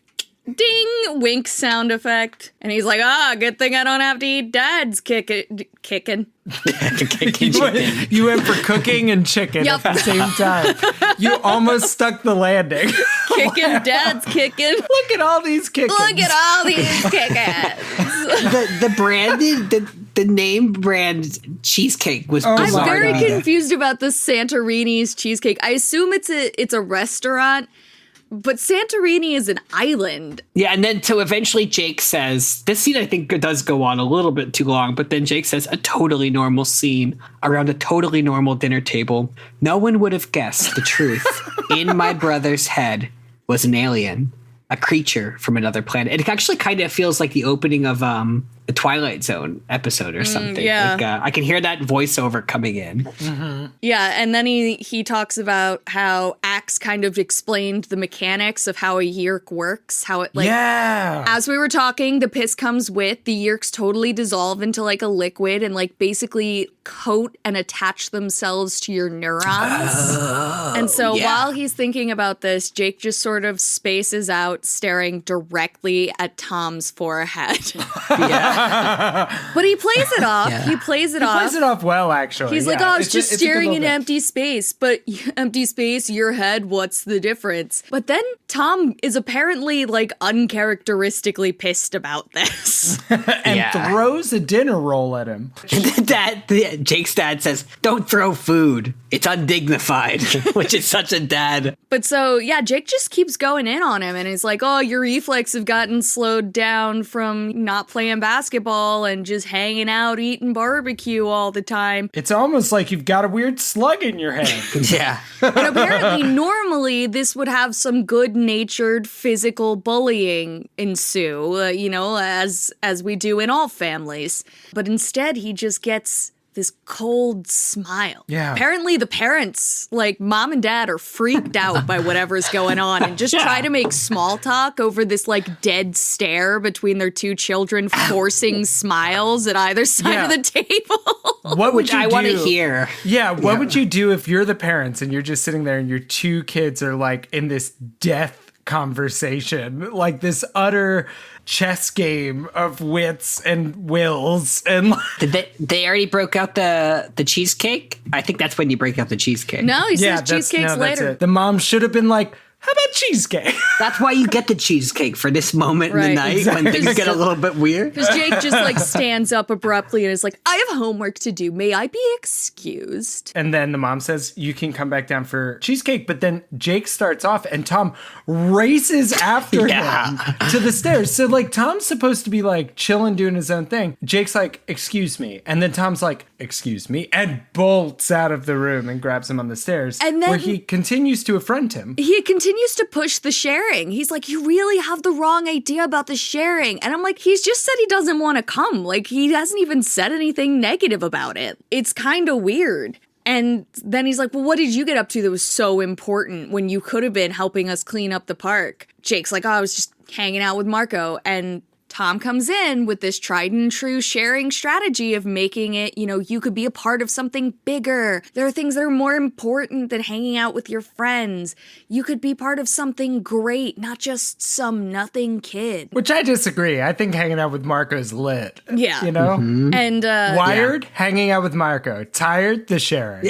ding wink sound effect. And he's like, good thing I don't have to eat Dad's kicking. You went for cooking and chicken Yup. at the same time. You almost stuck the landing. Kicking, Dad's kicking. Look at all these kickings. Look at all these kickings. The branded, the name brand cheesecake was I'm bizarre. very to me. confused about the Santorini's cheesecake. I assume it's a restaurant, but Santorini is an island. Yeah, and then so eventually Jake says, this scene I think does go on a little bit too long, but then Jake says, a totally normal scene around a totally normal dinner table. No one would have guessed the truth. In my brother's head was an alien, a creature from another planet. It actually kind of feels like the opening of the Twilight Zone episode or something. yeah. Like, I can hear that voiceover coming in. Yeah, and then he talks about how Axe kind of explained the mechanics of how a Yeerk works, how it Yeah. as we were talking, the piss comes with, the Yeerks totally dissolve into like a liquid and like basically coat and attach themselves to your neurons. And so yeah. while he's thinking about this, Jake just sort of spaces out, staring directly at Tom's forehead. But he plays it off. Yeah. He plays it off. Plays it off well, actually. He's like, Yeah, it's just it's a good staring little in bit. empty space, but empty space, your head, what's the difference? But then Tom is apparently like uncharacteristically pissed about this. And Yeah. throws a dinner roll at him. Jake's dad says, don't throw food. It's undignified, which is such a dad. But so, yeah, Jake just keeps going in on him and he's like, oh, your reflex have gotten slowed down from not playing basketball and just hanging out, eating barbecue all the time. It's almost like you've got a weird slug in your head. Yeah. And apparently, normally, this would have some good-natured physical bullying ensue, as we do in all families. But instead, he just gets this cold smile. Yeah. Apparently, the parents, like mom and dad, are freaked out by whatever's going on and just try to make small talk over this like dead stare between their two children, forcing smiles at either side of the table. What would Which you I do? want to hear. Yeah, what would you do if you're the parents and you're just sitting there and your two kids are like in this death conversation, like this utter chess game of wits and wills and Did they already broke out the cheesecake? I think that's when you break out the cheesecake. No, he says yeah, cheesecake's that's later. it. The mom should have been like, how about cheesecake? That's why you get the cheesecake for this moment in the Right, night exactly. when things get a little bit weird. Because Jake just like stands up abruptly and is like, I have homework to do. May I be excused? And then the mom says, you can come back down for cheesecake. But then Jake starts off and Tom races after him to the stairs. So like Tom's supposed to be like chilling, doing his own thing. Jake's like, excuse me. And then Tom's like, excuse me, and bolts out of the room and grabs him on the stairs. And then where he continues to affront him. he continues to push the sharing. He's like, you really have the wrong idea about the sharing. And I'm like, he's just said he doesn't want to come. Like, he hasn't even said anything negative about it. It's kind of weird. And then he's like, well, what did you get up to that was so important when you could have been helping us clean up the park? Jake's like, oh, I was just hanging out with Marco. And Tom comes in with this tried and true sharing strategy of making it, you know, you could be a part of something bigger. There are things that are more important than hanging out with your friends. You could be part of something great, not just some nothing kid. Which I disagree. I think hanging out with Marco is lit. Yeah. You know? And Wired, hanging out with Marco. Tired, the sharing.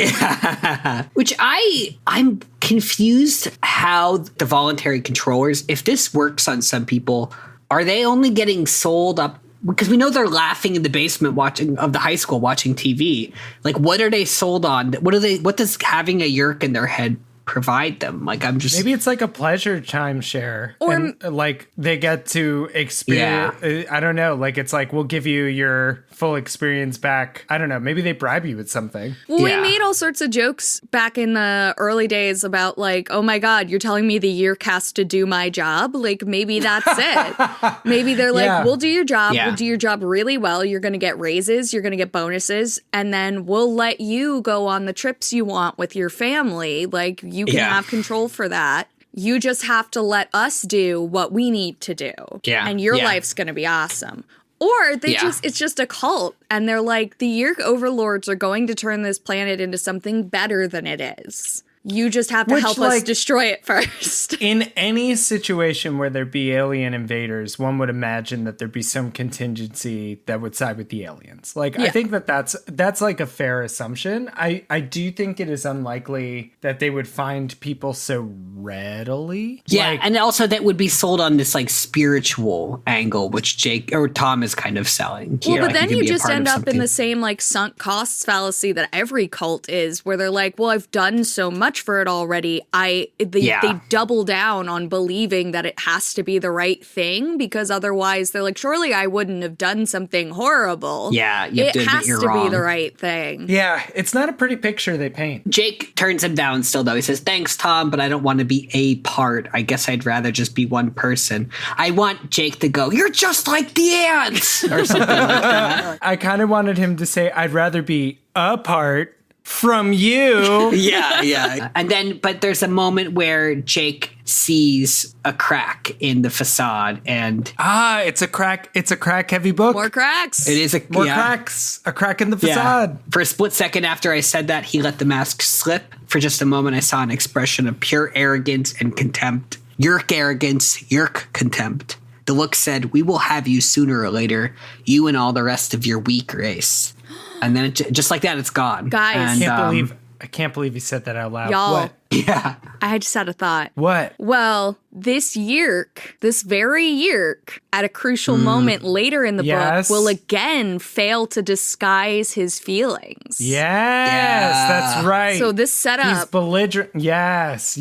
Which I'm confused how the voluntary controllers, if this works on some people, are they only getting sold up? Because we know they're laughing in the basement of the high school watching TV. Like, what are they sold on? What does having a Yeerk in their head provide them? Like, I'm just... Maybe it's like a pleasure timeshare. Or- and, like, they get to experience... I don't know. Like, it's like, we'll give you your full experience back. I don't know. Maybe they bribe you with something. Well, Yeah. we made all sorts of jokes back in the early days about like, oh my God, you're telling me the Yeerk has to do my job? Like, maybe that's it. Maybe they're like, Yeah. we'll do your job. Yeah. We'll do your job really well. You're going to get raises. You're going to get bonuses. And then we'll let you go on the trips you want with your family. Like, you can Yeah. have control for that. You just have to let us do what we need to do. Yeah. And your Yeah. life's going to be awesome. Or it's just a cult and they're like, the Yeerk overlords are going to turn this planet into something better than it is. You just have to Which, help us like- destroy it first. In any situation where there be alien invaders, one would imagine that there'd be some contingency that would side with the aliens. Like, I Yeah. think that's like a fair assumption. I do think it is unlikely that they would find people so readily. Yeah, Like, and also that would be sold on this like spiritual angle, which Jake or Tom is kind of selling. Well, here. but Like, then can you be a just part end of up in something. the same like sunk costs fallacy that every cult is, where they're like, well, I've done so much for it already. They double down on believing that it has to be the right thing, because otherwise they're like, surely I wouldn't have done something horrible. Yeah, you have it to admit has you're to wrong. be the right thing. yeah, it's not a pretty picture they paint. Jake turns him down still, though. He says, thanks, Tom, but I don't want to be a part. I guess I'd rather just be one person. I want Jake to go, you're just like the ants, or something like that. I kind of wanted him to say, I'd rather be apart from you. Yeah. And then, but there's a moment where Jake sees a crack in the facade, and It's a crack heavy book. More cracks. it is a More cracks. A crack in the facade. For a split second after I said that, he let the mask slip. For just a moment, I saw an expression of pure arrogance and contempt. Yeerk arrogance, Yeerk contempt. The look said, we will have you sooner or later, you and all the rest of your weak race. And then just like that, it's gone. Guys. And, I can't believe he said that out loud. Y'all. What? Yeah. I just had a thought. What? Well, this very Yeerk, at a crucial moment later in the Yes. book, will again fail to disguise his feelings. Yes, Yeah. that's right. So this He's setup, belligerent. Yes.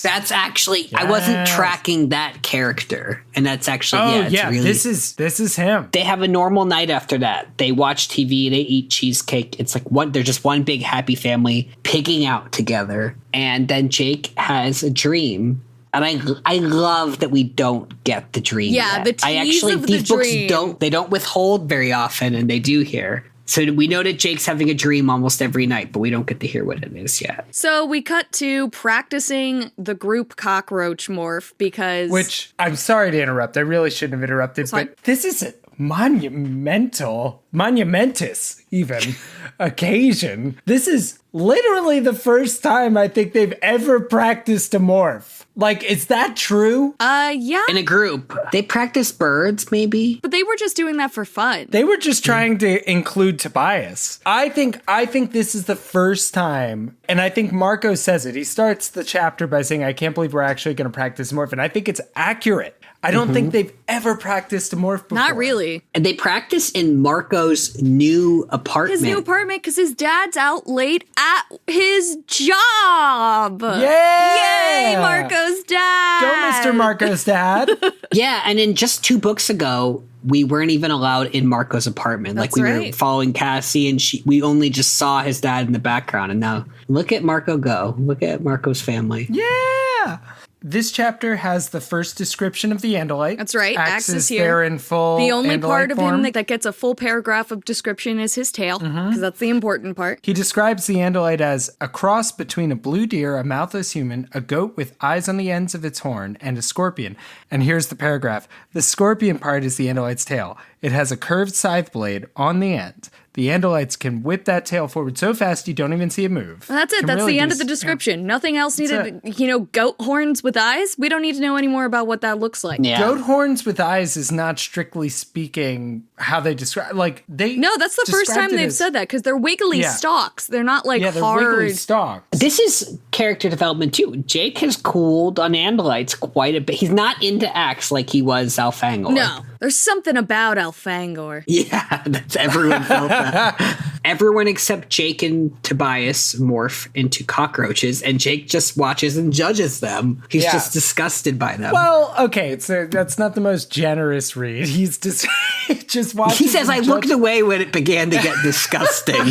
That's actually, I wasn't Yes. tracking that character. And that's actually, Oh it's yeah, really... this is him. They have a normal night after that. They watch TV, they eat cheesecake. It's like they're just one big happy family pigging out together. And then Jake has a dream. And I love that we don't get the dream. Yeah, yet. the tease of the these books dream. don't withhold very often, and they do here. So we know that Jake's having a dream almost every night, but we don't get to hear what it is yet. so we cut to practicing the group cockroach morph because Which I'm sorry to interrupt. I really shouldn't have interrupted, fine. but this is monumentous even occasion. This is literally the first time I think they've ever practiced a morph. Like, is that true? Yeah. In a group. They practice birds, maybe? But they were just doing that for fun. They were just trying to include Tobias. I think this is the first time, and I think Marco says it. He starts the chapter by saying, I can't believe we're actually going to practice morph, and I think it's accurate. I don't think they've ever practiced a morph before. Not really. And they practice in Marco's new apartment. His new apartment, because his dad's out late at his job. Yeah! Yay, Marco's dad. Go, Mr. Marco's dad. Yeah, and in just 2 books ago, we weren't even allowed in Marco's apartment. That's like, we right. were following Cassie, and we only just saw his dad in the background. And now, look at Marco go. Look at Marco's family. Yeah! This chapter has the first description of the Andalite. That's right. Axe is here. there in full The only Andalite part of form. him that gets a full paragraph of description is his tail, because that's the important part. He describes the Andalite as a cross between a blue deer, a mouthless human, a goat with eyes on the ends of its horn, and a scorpion. And here's the paragraph. The scorpion part is the Andalite's tail. It has a curved scythe blade on the end. The Andalites can whip that tail forward so fast you don't even see it move. And that's it. Can That's really the end do of the s- description. Nothing else needed. That's Goat horns with eyes. We don't need to know any more about what that looks like. Yeah. Goat horns with eyes is not strictly speaking how they describe. Like they. No, that's the first described time it they've as- said that, because they're wiggly Yeah. stalks. They're not like Yeah, they're hard. wiggly stalks. This is character development, too. Jake has cooled on Andalites quite a bit. He's not into Axe like he was Alfangor. No, there's something about Alfangor. Yeah, that's everyone felt that. Everyone except Jake and Tobias morph into cockroaches, and Jake just watches and judges them. He's Yeah. just disgusted by them. Well, okay, so that's not the most generous read. He's just watching. He says, I looked away when it began to get disgusting.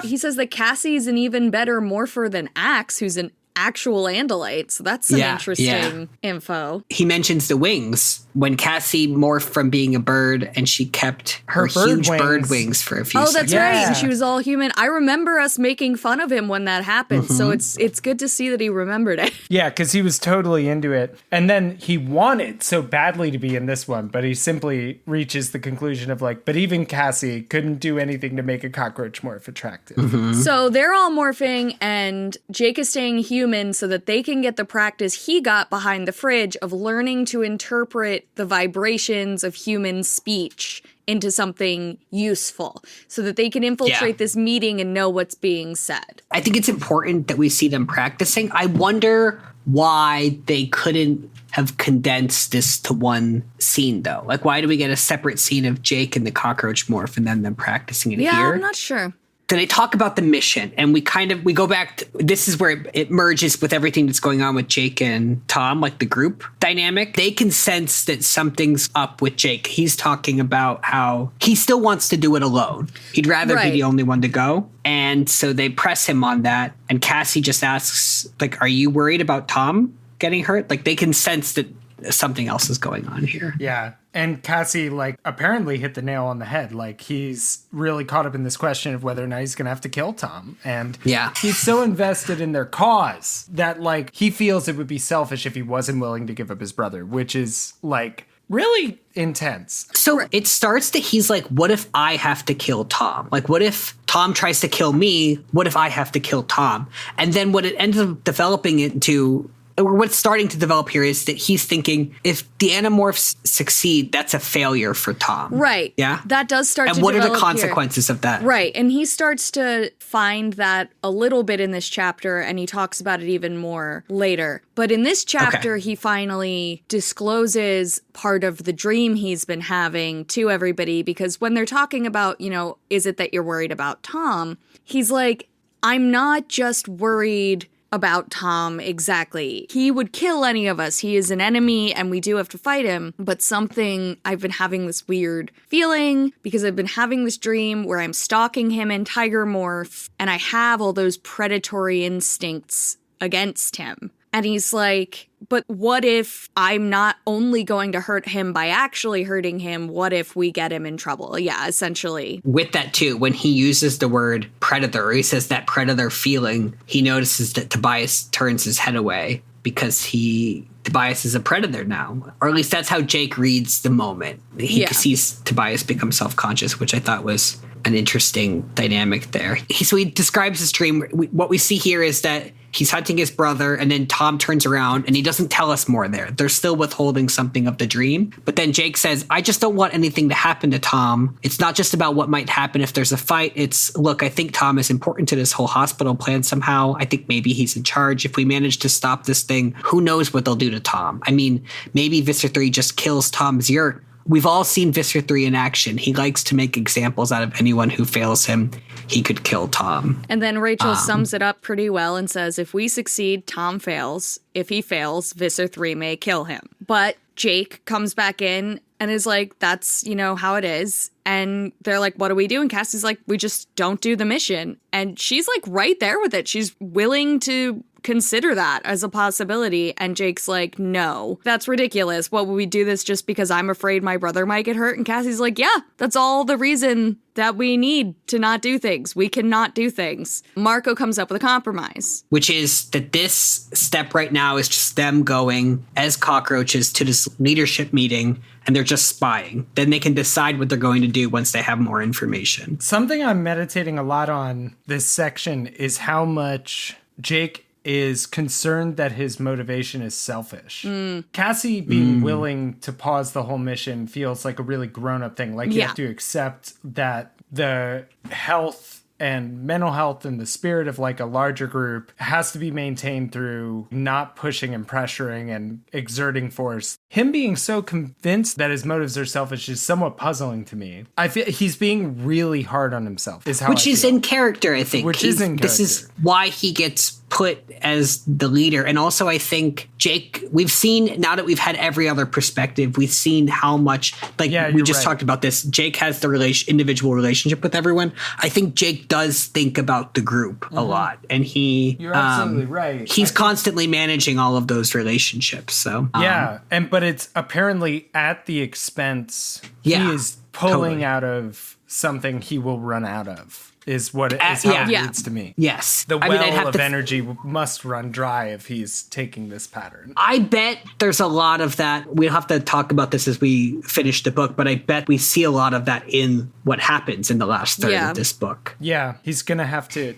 He says that Cassie's an even better morpher than Axe, who's an actual Andalite. So that's some Yeah, interesting info. He mentions the wings. When Cassie morphed from being a bird, and she kept her bird huge bird wings. wings for a few Oh, seconds. that's right. Yeah. And she was all human. I remember us making fun of him when that happened. So it's good to see that he remembered it. Yeah, because he was totally into it. And then he wanted so badly to be in this one, but he simply reaches the conclusion of like, but even Cassie couldn't do anything to make a cockroach morph attractive. So they're all morphing, and Jake is staying human so that they can get the practice he got behind the fridge of learning to interpret the vibrations of human speech into something useful so that they can infiltrate this meeting and know what's being said. I think it's important that we see them practicing. I wonder why they couldn't have condensed this to one scene, though. Like, why do we get a separate scene of Jake and the cockroach morph and then them practicing it Yeah, here? I'm not sure. So they talk about the mission, and we go back to, this is where it merges with everything that's going on with Jake and Tom, like the group dynamic. They can sense that something's up with Jake. He's talking about how he still wants to do it alone. He'd rather be Right. the only one to go. And so they press him on that. And Cassie just asks, like, are you worried about Tom getting hurt? Like, they can sense that something else is going on here. Yeah. And Cassie, like, apparently hit the nail on the head. Like, he's really caught up in this question of whether or not he's going to have to kill Tom. And Yeah. he's so invested in their cause that, like, he feels it would be selfish if he wasn't willing to give up his brother, which is, like, really intense. So it starts that he's like, what if I have to kill Tom? Like, what if Tom tries to kill me? What if I have to kill Tom? And then what it ends up developing into, or what's starting to develop here, is that he's thinking, if the Animorphs succeed, that's a failure for Tom. Right. Yeah? That does start And to what are the develop here. consequences of that? Right. And he starts to find that a little bit in this chapter, and he talks about it even more later. But in this chapter, he finally discloses part of the dream he's been having to everybody, because when they're talking about, is it that you're worried about Tom? He's like, I'm not just worried about Tom exactly. He would kill any of us. He is an enemy and we do have to fight him. But I've been having this weird feeling because I've been having this dream where I'm stalking him in Tiger Morph and I have all those predatory instincts against him. And he's like, but what if I'm not only going to hurt him by actually hurting him? What if we get him in trouble? Yeah, essentially. With that, too, when he uses the word predator, he says that predator feeling, he notices that Tobias turns his head away because he Tobias is a predator now. Or at least that's how Jake reads the moment. He sees Tobias become self-conscious, which I thought was an interesting dynamic there. So he describes his dream. What we see here is that he's hunting his brother, and then Tom turns around, and he doesn't tell us more there. They're still withholding something of the dream. But then Jake says, I just don't want anything to happen to Tom. It's not just about what might happen if there's a fight. It's, look, I think Tom is important to this whole hospital plan somehow. I think maybe he's in charge. If we manage to stop this thing, who knows what they'll do to Tom? I mean, maybe Visser 3 just kills Tom's Yeerk. We've all seen Visser 3 in action. He likes to make examples out of anyone who fails him. He could kill Tom. And then Rachel sums it up pretty well and says, if we succeed, Tom fails. If he fails, Visser 3 may kill him. But Jake comes back in and is like, that's, how it is. And they're like, what do we do? And Cassie's like, we just don't do the mission. And she's like right there with it. She's willing to consider that as a possibility. And Jake's like, no, that's ridiculous. What would we do this just because I'm afraid my brother might get hurt? And Cassie's like, yeah, that's all the reason that we need to not do things. We cannot do things. Marco comes up with a compromise. Which is that this step right now is just them going as cockroaches to this leadership meeting, and they're just spying. Then they can decide what they're going to do once they have more information. Something I'm meditating a lot on this section is how much Jake is concerned that his motivation is selfish. Cassie being willing to pause the whole mission feels like a really grown-up thing. Like you have to accept that the health and mental health and the spirit of like a larger group has to be maintained through not pushing and pressuring and exerting force. Him being so convinced that his motives are selfish is somewhat puzzling to me. I feel he's being really hard on himself, is how Which is in character, I think. Which is in character. This is why he gets put as the leader. And also I think Jake, we've seen, now that we've had every other perspective, we've seen how much, we just talked about this, Jake has the individual relationship with everyone. I think Jake does think about the group a lot. And You're absolutely right. He's constantly managing all of those relationships. So but it's apparently at the expense. He is pulling out of something he will run out of. Is what it is how it reads to me. Yes. The well of energy must run dry if he's taking this pattern. I bet there's a lot of that. We'll have to talk about this as we finish the book, but I bet we see a lot of that in what happens in the last third of this book. Yeah, he's going to have to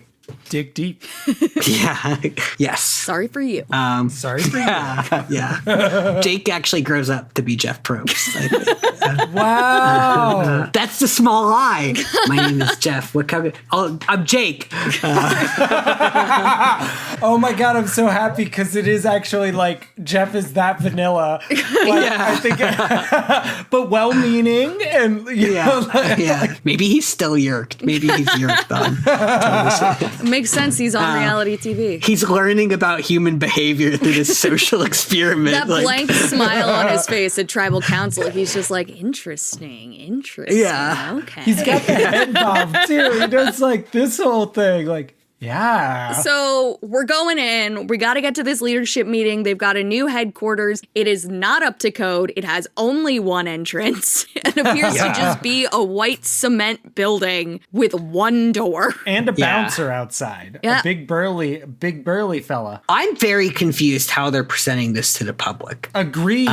dig deep. Yes. Sorry for you. Sorry for you. Yeah. Jake actually grows up to be Jeff Probst. Wow. That's the small lie. My name is Jeff. I'm Jake. Oh my God, I'm so happy because it is actually like Jeff is that vanilla. I think, but well-meaning and Maybe he's still Yeerked. Maybe he's Yeerked on. Makes sense. He's on reality TV. He's learning about human behavior through this social experiment. That blank smile on his face at tribal council. He's just like, interesting. Yeah. Okay. He's got the head bob too. He does like this whole thing. Like, yeah. So we're going in. We got to get to this leadership meeting. They've got a new headquarters. It is not up to code. It has only one entrance. It appears to just be a white cement building with one door. And a bouncer outside. Yeah. A big burly fella. I'm very confused how they're presenting this to the public. Agreed.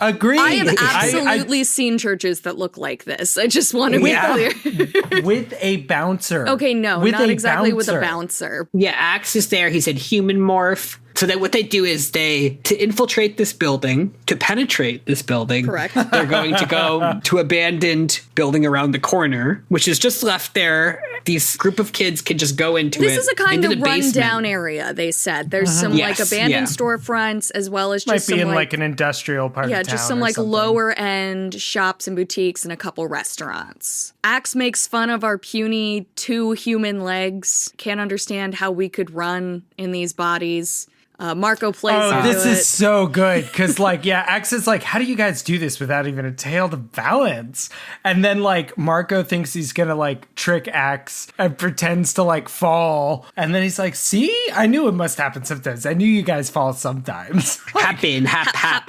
Agreed. I have absolutely seen churches that look like this. I just want to be clear. With a bouncer. Okay, no, not exactly with a bouncer. Yeah, Axe is there. He said human morph. So that what they do is to infiltrate this building, to penetrate this building. Correct. They're going to go to abandoned building around the corner, which is just left there. These group of kids can just go into This is a kind of run-down area, they said. There's some abandoned storefronts as well as just might be in like an industrial part of town. Yeah, just some lower-end shops and boutiques and a couple restaurants. Axe makes fun of our puny 2 human legs. Can't understand how we could run in these bodies. Marco plays into this is so good because Axe is like, how do you guys do this without even a tail to balance? And then Marco thinks he's gonna trick Axe and pretends to fall, and then he's like, see, I knew it must happen sometimes. I knew you guys fall sometimes. Happen,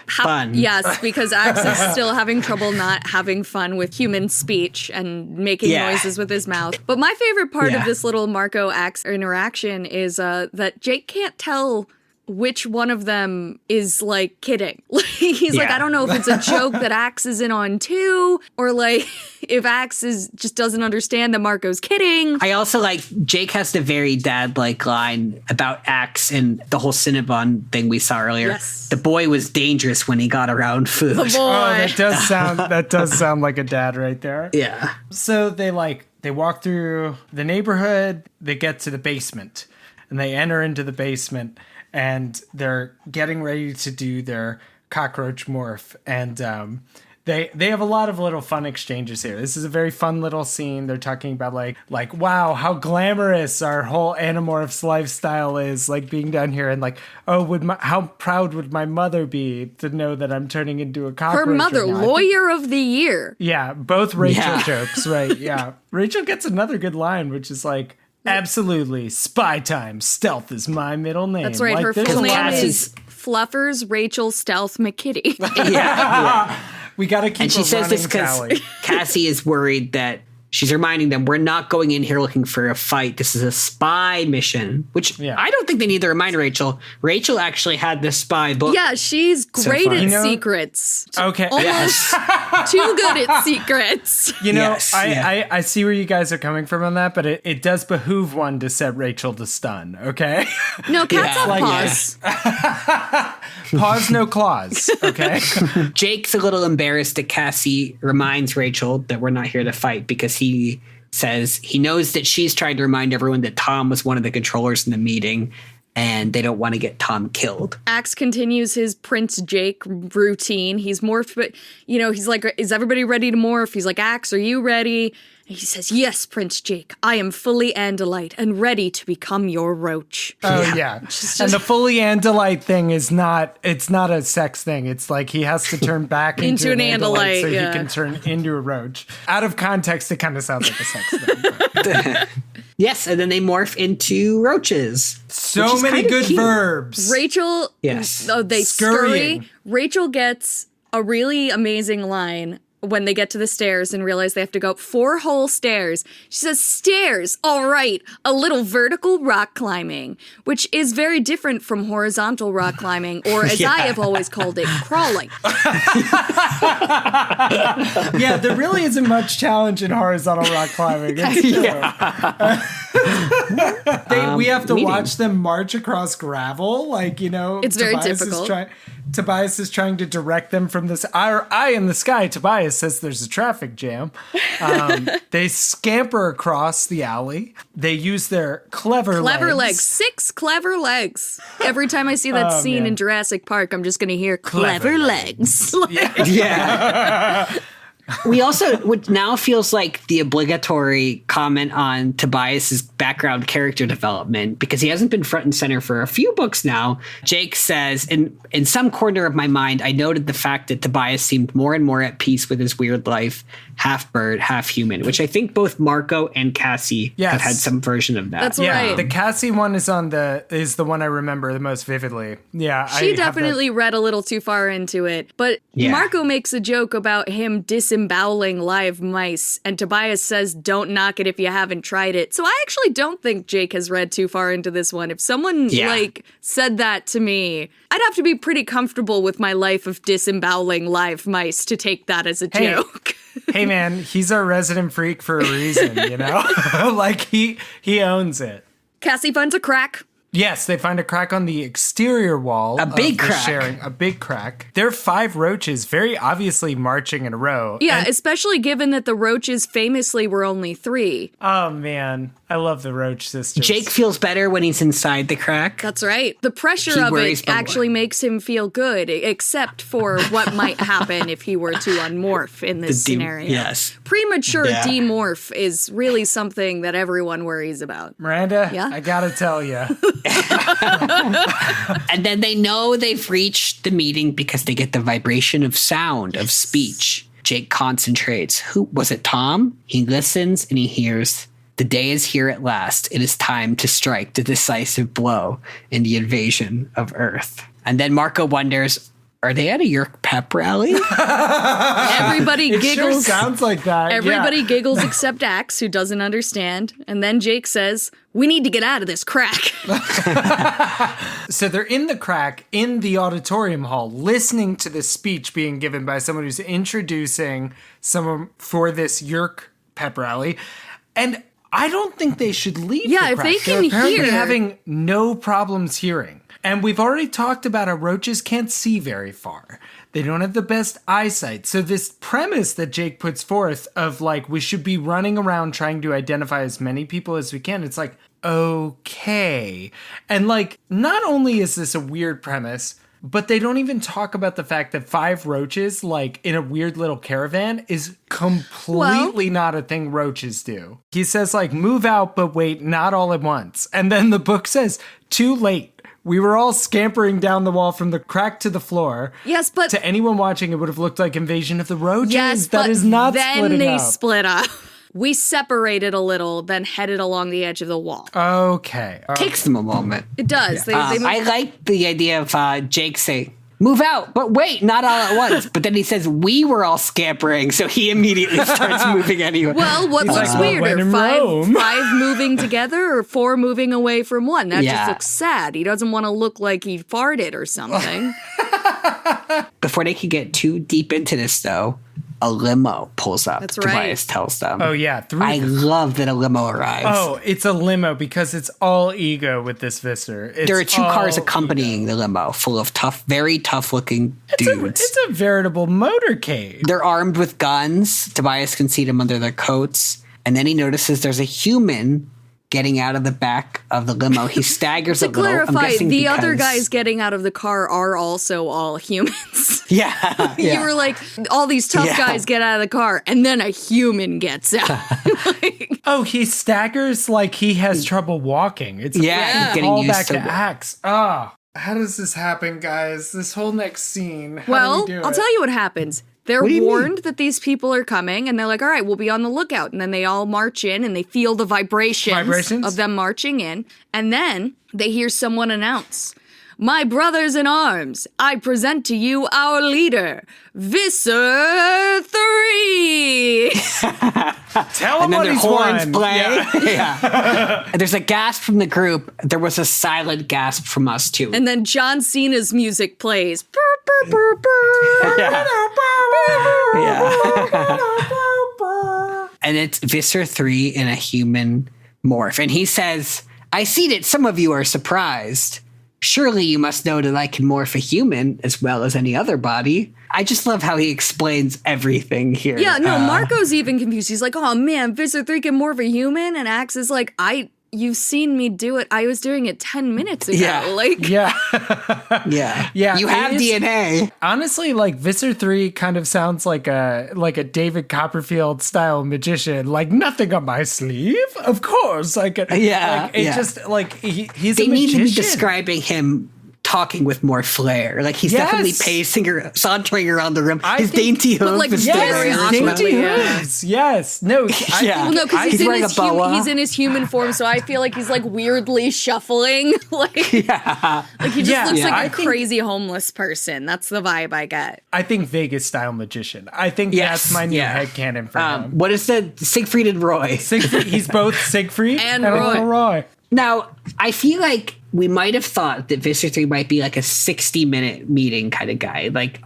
fun. Yes, because Axe is still having trouble not having fun with human speech and making noises with his mouth. But my favorite part of this little Marco Axe interaction is that Jake can't tell which one of them is like kidding. He's like, I don't know if it's a joke that Axe is in on too, or like if Axe just doesn't understand that Marco's kidding. I also like Jake has the very dad-like line about Axe and the whole Cinnabon thing we saw earlier. Yes. The boy was dangerous when he got around food. The boy. Oh, that does sound like a dad right there. Yeah. So they walk through the neighborhood, they get to the basement, and they enter into the basement, and they're getting ready to do their cockroach morph. And they have a lot of little fun exchanges here. This is a very fun little scene. They're talking about like wow, how glamorous our whole Animorphs lifestyle is, like being down here, and like, oh, how proud would my mother be to know that I'm turning into a cockroach? Her mother, right now? lawyer of the year. Yeah, both Rachel Yeah. jokes, right? Yeah. Rachel gets another good line, which is like, absolutely, spy time, stealth is my middle name. That's right. Like, Her there's full a lot name of- is Fluffers Rachel Stealth McKitty. Yeah. We got to keep And she a says this running because tally. Cassie is worried that she's reminding them, we're not going in here looking for a fight. This is a spy mission, which Yeah. I don't think they need to remind Rachel. Rachel actually had this spy book. Yeah, she's great fun. at You know- secrets. Okay. Almost too good at secrets. You know, Yes, I see where you guys are coming from on that, but it does behoove one to set Rachel to stun, okay? No, cats have Like- paws. Paws, no claws, okay? Jake's a little embarrassed that Cassie reminds Rachel that we're not here to fight because he says he knows that she's trying to remind everyone that Tom was one of the controllers in the meeting and they don't want to get Tom killed. Axe continues his Prince Jake routine. He's morphed, but, he's like, is everybody ready to morph? He's like, Axe, are you ready? And he says, yes, Prince Jake, I am fully Andalite and ready to become your roach. Oh, yeah. And the fully Andalite thing it's not a sex thing. It's like he has to turn back into Into an an Andalite Andalite, so yeah. he can turn into a roach. Out of context, it kind of sounds like a sex thing. Yes, and then they morph into roaches. So which is many kinda good cute. verbs. Rachel, Yes. they Scurrying. scurry. Rachel gets a really amazing line when they get to the stairs and realize they have to go up 4 whole stairs. She says, stairs, all right, a little vertical rock climbing, which is very different from horizontal rock climbing, or as I have always called it, crawling. Yeah, there really isn't much challenge in horizontal rock climbing. It's true. We have to meeting. watch them march across gravel. It's very difficult. Tobias is trying to direct them from this eye in the sky. Tobias says there's a traffic jam. They scamper across the alley. They use their clever Legs. 6 clever legs. Every time I see that scene man. in Jurassic Park, I'm just going to hear Clever clever legs. Yeah. We also, what now feels like the obligatory comment on Tobias's background character development, because he hasn't been front and center for a few books now. Jake says, in some corner of my mind, I noted the fact that Tobias seemed more and more at peace with his weird life, half bird, half human, which I think both Marco and Cassie Yes. have had some version of that. That's Yeah, right. the Cassie one is the one I remember the most vividly. Yeah, I She have definitely read a little too far into it. But Yeah. Marco makes a joke about him disemboweling live mice, and Tobias says, don't knock it if you haven't tried it. So I actually don't think Jake has read too far into this one. If someone, said that to me, I'd have to be pretty comfortable with my life of disemboweling live mice to take that as a joke. Hey man, he's our resident freak for a reason, like he owns it. Cassie finds a crack. Yes, they find a crack on the exterior wall. A big of the crack. Sharing, a big crack. There are 5 roaches very obviously marching in a row. Yeah, And- especially given that the roaches famously were only 3. oh man, I love the Roach sisters. Jake feels better when he's inside the crack. That's right. The pressure He of worries it about actually makes him feel good, except for what might happen if he were to unmorph in this scenario. Yes. Premature Yeah. demorph is really something that everyone worries about. Miranda, Yeah? I gotta tell you. And then they know they've reached the meeting because they get the vibration of sound, of speech. Jake concentrates. Who was it, Tom? He listens and he hears, the day is here at last. It is time to strike the decisive blow in the invasion of Earth. And then Marco wonders, Are they at a Yeerk Pep Rally? Everybody It giggles. sure sounds like that. Everybody yeah. giggles except Axe, who doesn't understand. And then Jake says, "We need to get out of this crack." So they're in the crack in the auditorium hall, listening to this speech being given by someone who's introducing someone for this Yeerk Pep Rally. And I don't think they should leave Yeah, the if crack. they They're can apparently hear- having no problems hearing. And we've already talked about how roaches can't see very far. They don't have the best eyesight. So this premise that Jake puts forth of like, we should be running around trying to identify as many people as we can. It's like, okay. And like, not only is this a weird premise, but they don't even talk about the fact that 5 roaches, like in a weird little caravan, is completely not a thing roaches do. He says like, move out, but wait, not all at once. And then the book says, too late. We were all scampering down the wall from the crack to the floor. Yes, but To anyone watching, it would have looked like Invasion of the Roaches. yes, That but is not then splitting they up. split up. We separated a little, then headed along the edge of the wall. Okay. Takes them a moment. It does. They move- I like the idea of Jake saying, move out, but wait, not all at once. But then he says, we were all scampering, so he immediately starts moving anyway. well, what He's looks like, well, when weirder? in Rome. Five moving together or 4 moving away from one? That Yeah. just looks sad. He doesn't want to look like he farted or something. Before they can get too deep into this, though, a limo pulls up. That's right. Tobias tells them. Oh, yeah. I love that a limo arrives. Oh, it's a limo because it's all ego with this Visser. There are 2 cars all accompanying the limo, full of very tough-looking dudes. It's a veritable motorcade. They're armed with guns. Tobias can see them under their coats. And then he notices there's a human getting out of the back of the limo. He staggers a To little. I'm clarify, guessing the other because- guys getting out of the car are also all humans. Yeah. You were like, all these tough Yeah. guys get out of the car, and then a human gets out. Like, Oh, he staggers like he has trouble walking. It's Yeah, a getting call used back to to it. Axe. Oh, how does this happen, guys? This whole next scene. How well, do we do I'll it? tell you what happens. They're What do you mean? warned that these people are coming, and they're like, all right, we'll be on the lookout. And then they all march in, and they feel the vibrations of them marching in. And then they hear someone announce, "My brothers in arms, I present to you our leader, Visser 3. Tell him And then what their he's horns won. play. Yeah. Yeah. And there's a gasp from the group. There was a silent gasp from us, too. And then John Cena's music plays. Burr, burr, burr, burr. Yeah. And it's Visser 3 in a human morph. And he says, I see that some of you are surprised. Surely you must know that I can morph a human as well as any other body. I just love how he explains everything here. Yeah, no, Marco's even confused. He's like, oh man, Visser 3 can morph a human? And Axe is like, you've seen me do it. I was doing it 10 minutes ago. Yeah. Like, Yeah. Yeah. You it have is- DNA. Honestly, like Visser 3 kind of sounds like a David Copperfield style magician. Like nothing on my sleeve, of course. Like Yeah, like, it yeah. just like he's They a need magician. to be describing him talking with more flair. Like he's definitely Yes. pacing or sauntering around the room. I His think- dainty but, hoof like, is yes, very his awkward. dainty Yeah. hooves. Yes. No. Yeah. well, no, because He's he's, wearing a boa. he's in his human form, so I feel like he's like weirdly shuffling. Like he just Yeah. looks Yeah. like I a think- crazy homeless person. That's the vibe I get. I think Vegas style magician. I think Yes, that's my new yeah. headcanon for him. What is the Siegfried and Roy? Siegfried, he's both Siegfried And little Roy. Now, I feel like we might have thought that Visser 3 might be like a 60-minute meeting kind of guy. Like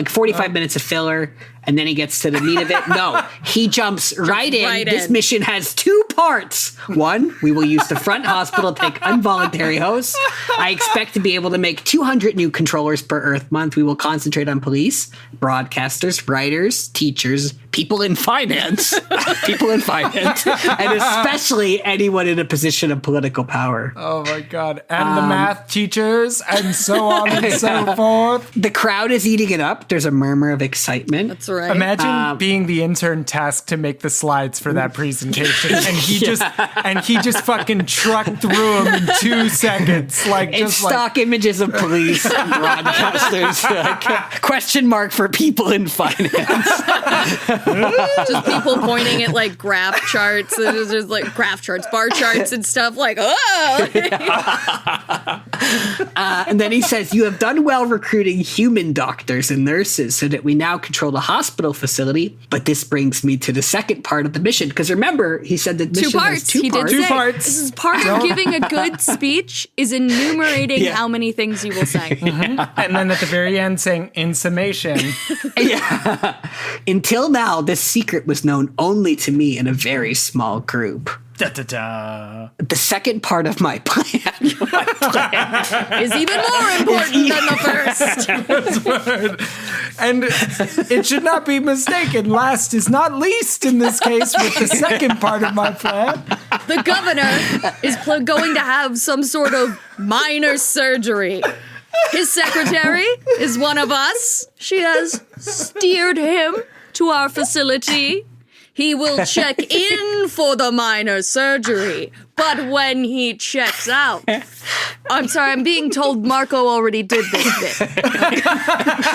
45 minutes of filler, and then he gets to the meat of it. No, he jumps right in. right This in. mission has 2 parts. 1, we will use the front hospital to take involuntary hosts. I expect to be able to make 200 new controllers per Earth month. We will concentrate on police, broadcasters, writers, teachers, people in finance, and especially anyone in a position of political power. Oh my god. And the math teachers and so on and so forth. The crowd is eating it up. There's a murmur of excitement. That's right. Imagine being the intern tasked to make the slides for that presentation, and he just fucking trucked through them in 2 seconds, like It's just like stock images of police and broadcasters. Like, question mark for people in finance. Just people pointing at like graph charts. There's like graph charts, bar charts, and stuff. Like, oh, And then he says, you have done well recruiting human doctors and nurses so that we now control the hospital facility. But this brings me to the second part of the mission. Because remember, he said that mission has two He parts. did say, parts. this is part of giving a good speech is enumerating how many things you will say. And then at the very end saying, in summation. Until now, this secret was known only to me in a very small group. Da-da-da. The second part of my plan Is even more important than the first. And it should not be mistaken. Last is not least in this case with the second part of my plan. The governor is going to have some sort of minor surgery. His secretary is one of us. She has steered him to our facility. He will check in for the minor surgery, but when he checks out... I'm sorry, I'm being told Marco already did this bit.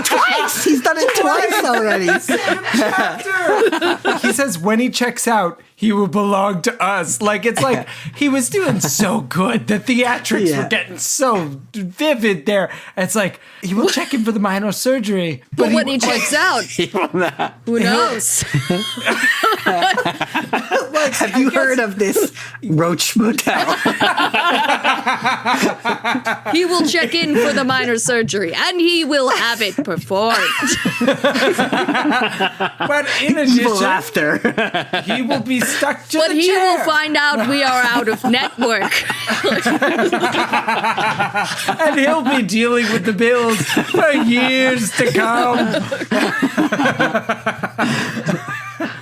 twice. He's done it twice already. He says when he checks out, he will belong to us. Like, it's like he was doing so good. The theatrics were getting so vivid there. It's like, he will check in for the minor surgery. But when he checks out, who knows? Have you heard of this Roach motel? He will check in for the minor surgery, and he will have it performed. But in Evil addition, laughter. he will be stuck to But the he chair. will find out we are out of network. And he'll be dealing with the bills for years to come.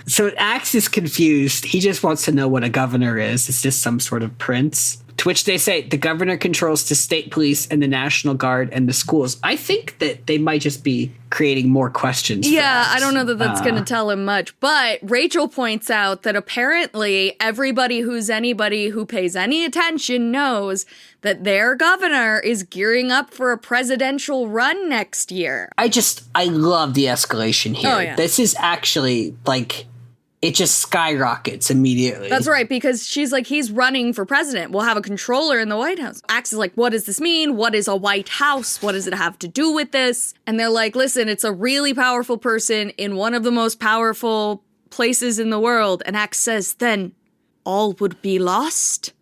So Axe is confused. He just wants to know what a governor is. Is this some sort of prince? To which they say the governor controls the state police and the National Guard and the schools. I think that they might just be creating more questions. Yeah, I don't know that that's going to tell him much. But Rachel points out that apparently everybody who's anybody who pays any attention knows that their governor is gearing up for a presidential run next year. I love the escalation here. Oh, yeah. This is actually like... It just skyrockets immediately. That's right, because she's like, he's running for president. We'll have a controller in the White House. Axe is like, what does this mean? What is a White House? What does it have to do with this? And they're like, listen, it's a really powerful person in one of the most powerful places in the world. And Axe says, then all would be lost?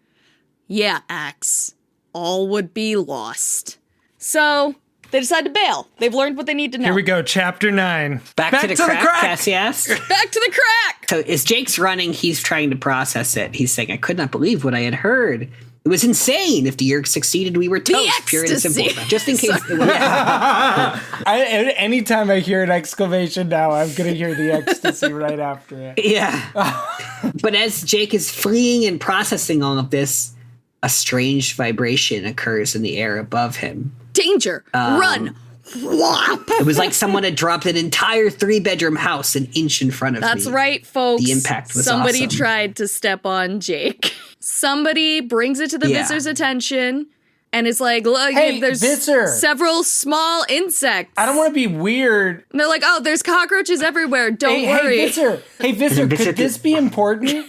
Yeah, Axe, all would be lost. So... they decide to bail. They've learned what they need to know. Here we go, chapter 9. Back to the crack, Cassie asked. Back to the crack! So as Jake's running, he's trying to process it. He's saying, I could not believe what I had heard. It was insane. If the Yeerk succeeded, we were toast. Pure and simple. Just in case. Anytime I hear an exclamation now, I'm going to hear the ecstasy right after it. Yeah. But as Jake is fleeing and processing all of this, a strange vibration occurs in the air above him. Danger! Run! Whop! It was like someone had dropped an entire 3-bedroom house an inch in front of me. That's right, folks. The impact was Somebody awesome. tried to step on Jake. Somebody brings it to the Vizzer's attention and is like, look, Hey, there's Vizzer. several small insects. I don't want to be weird. And they're like, oh, there's cockroaches everywhere. Don't worry. Hey, Vizzer, could this be important?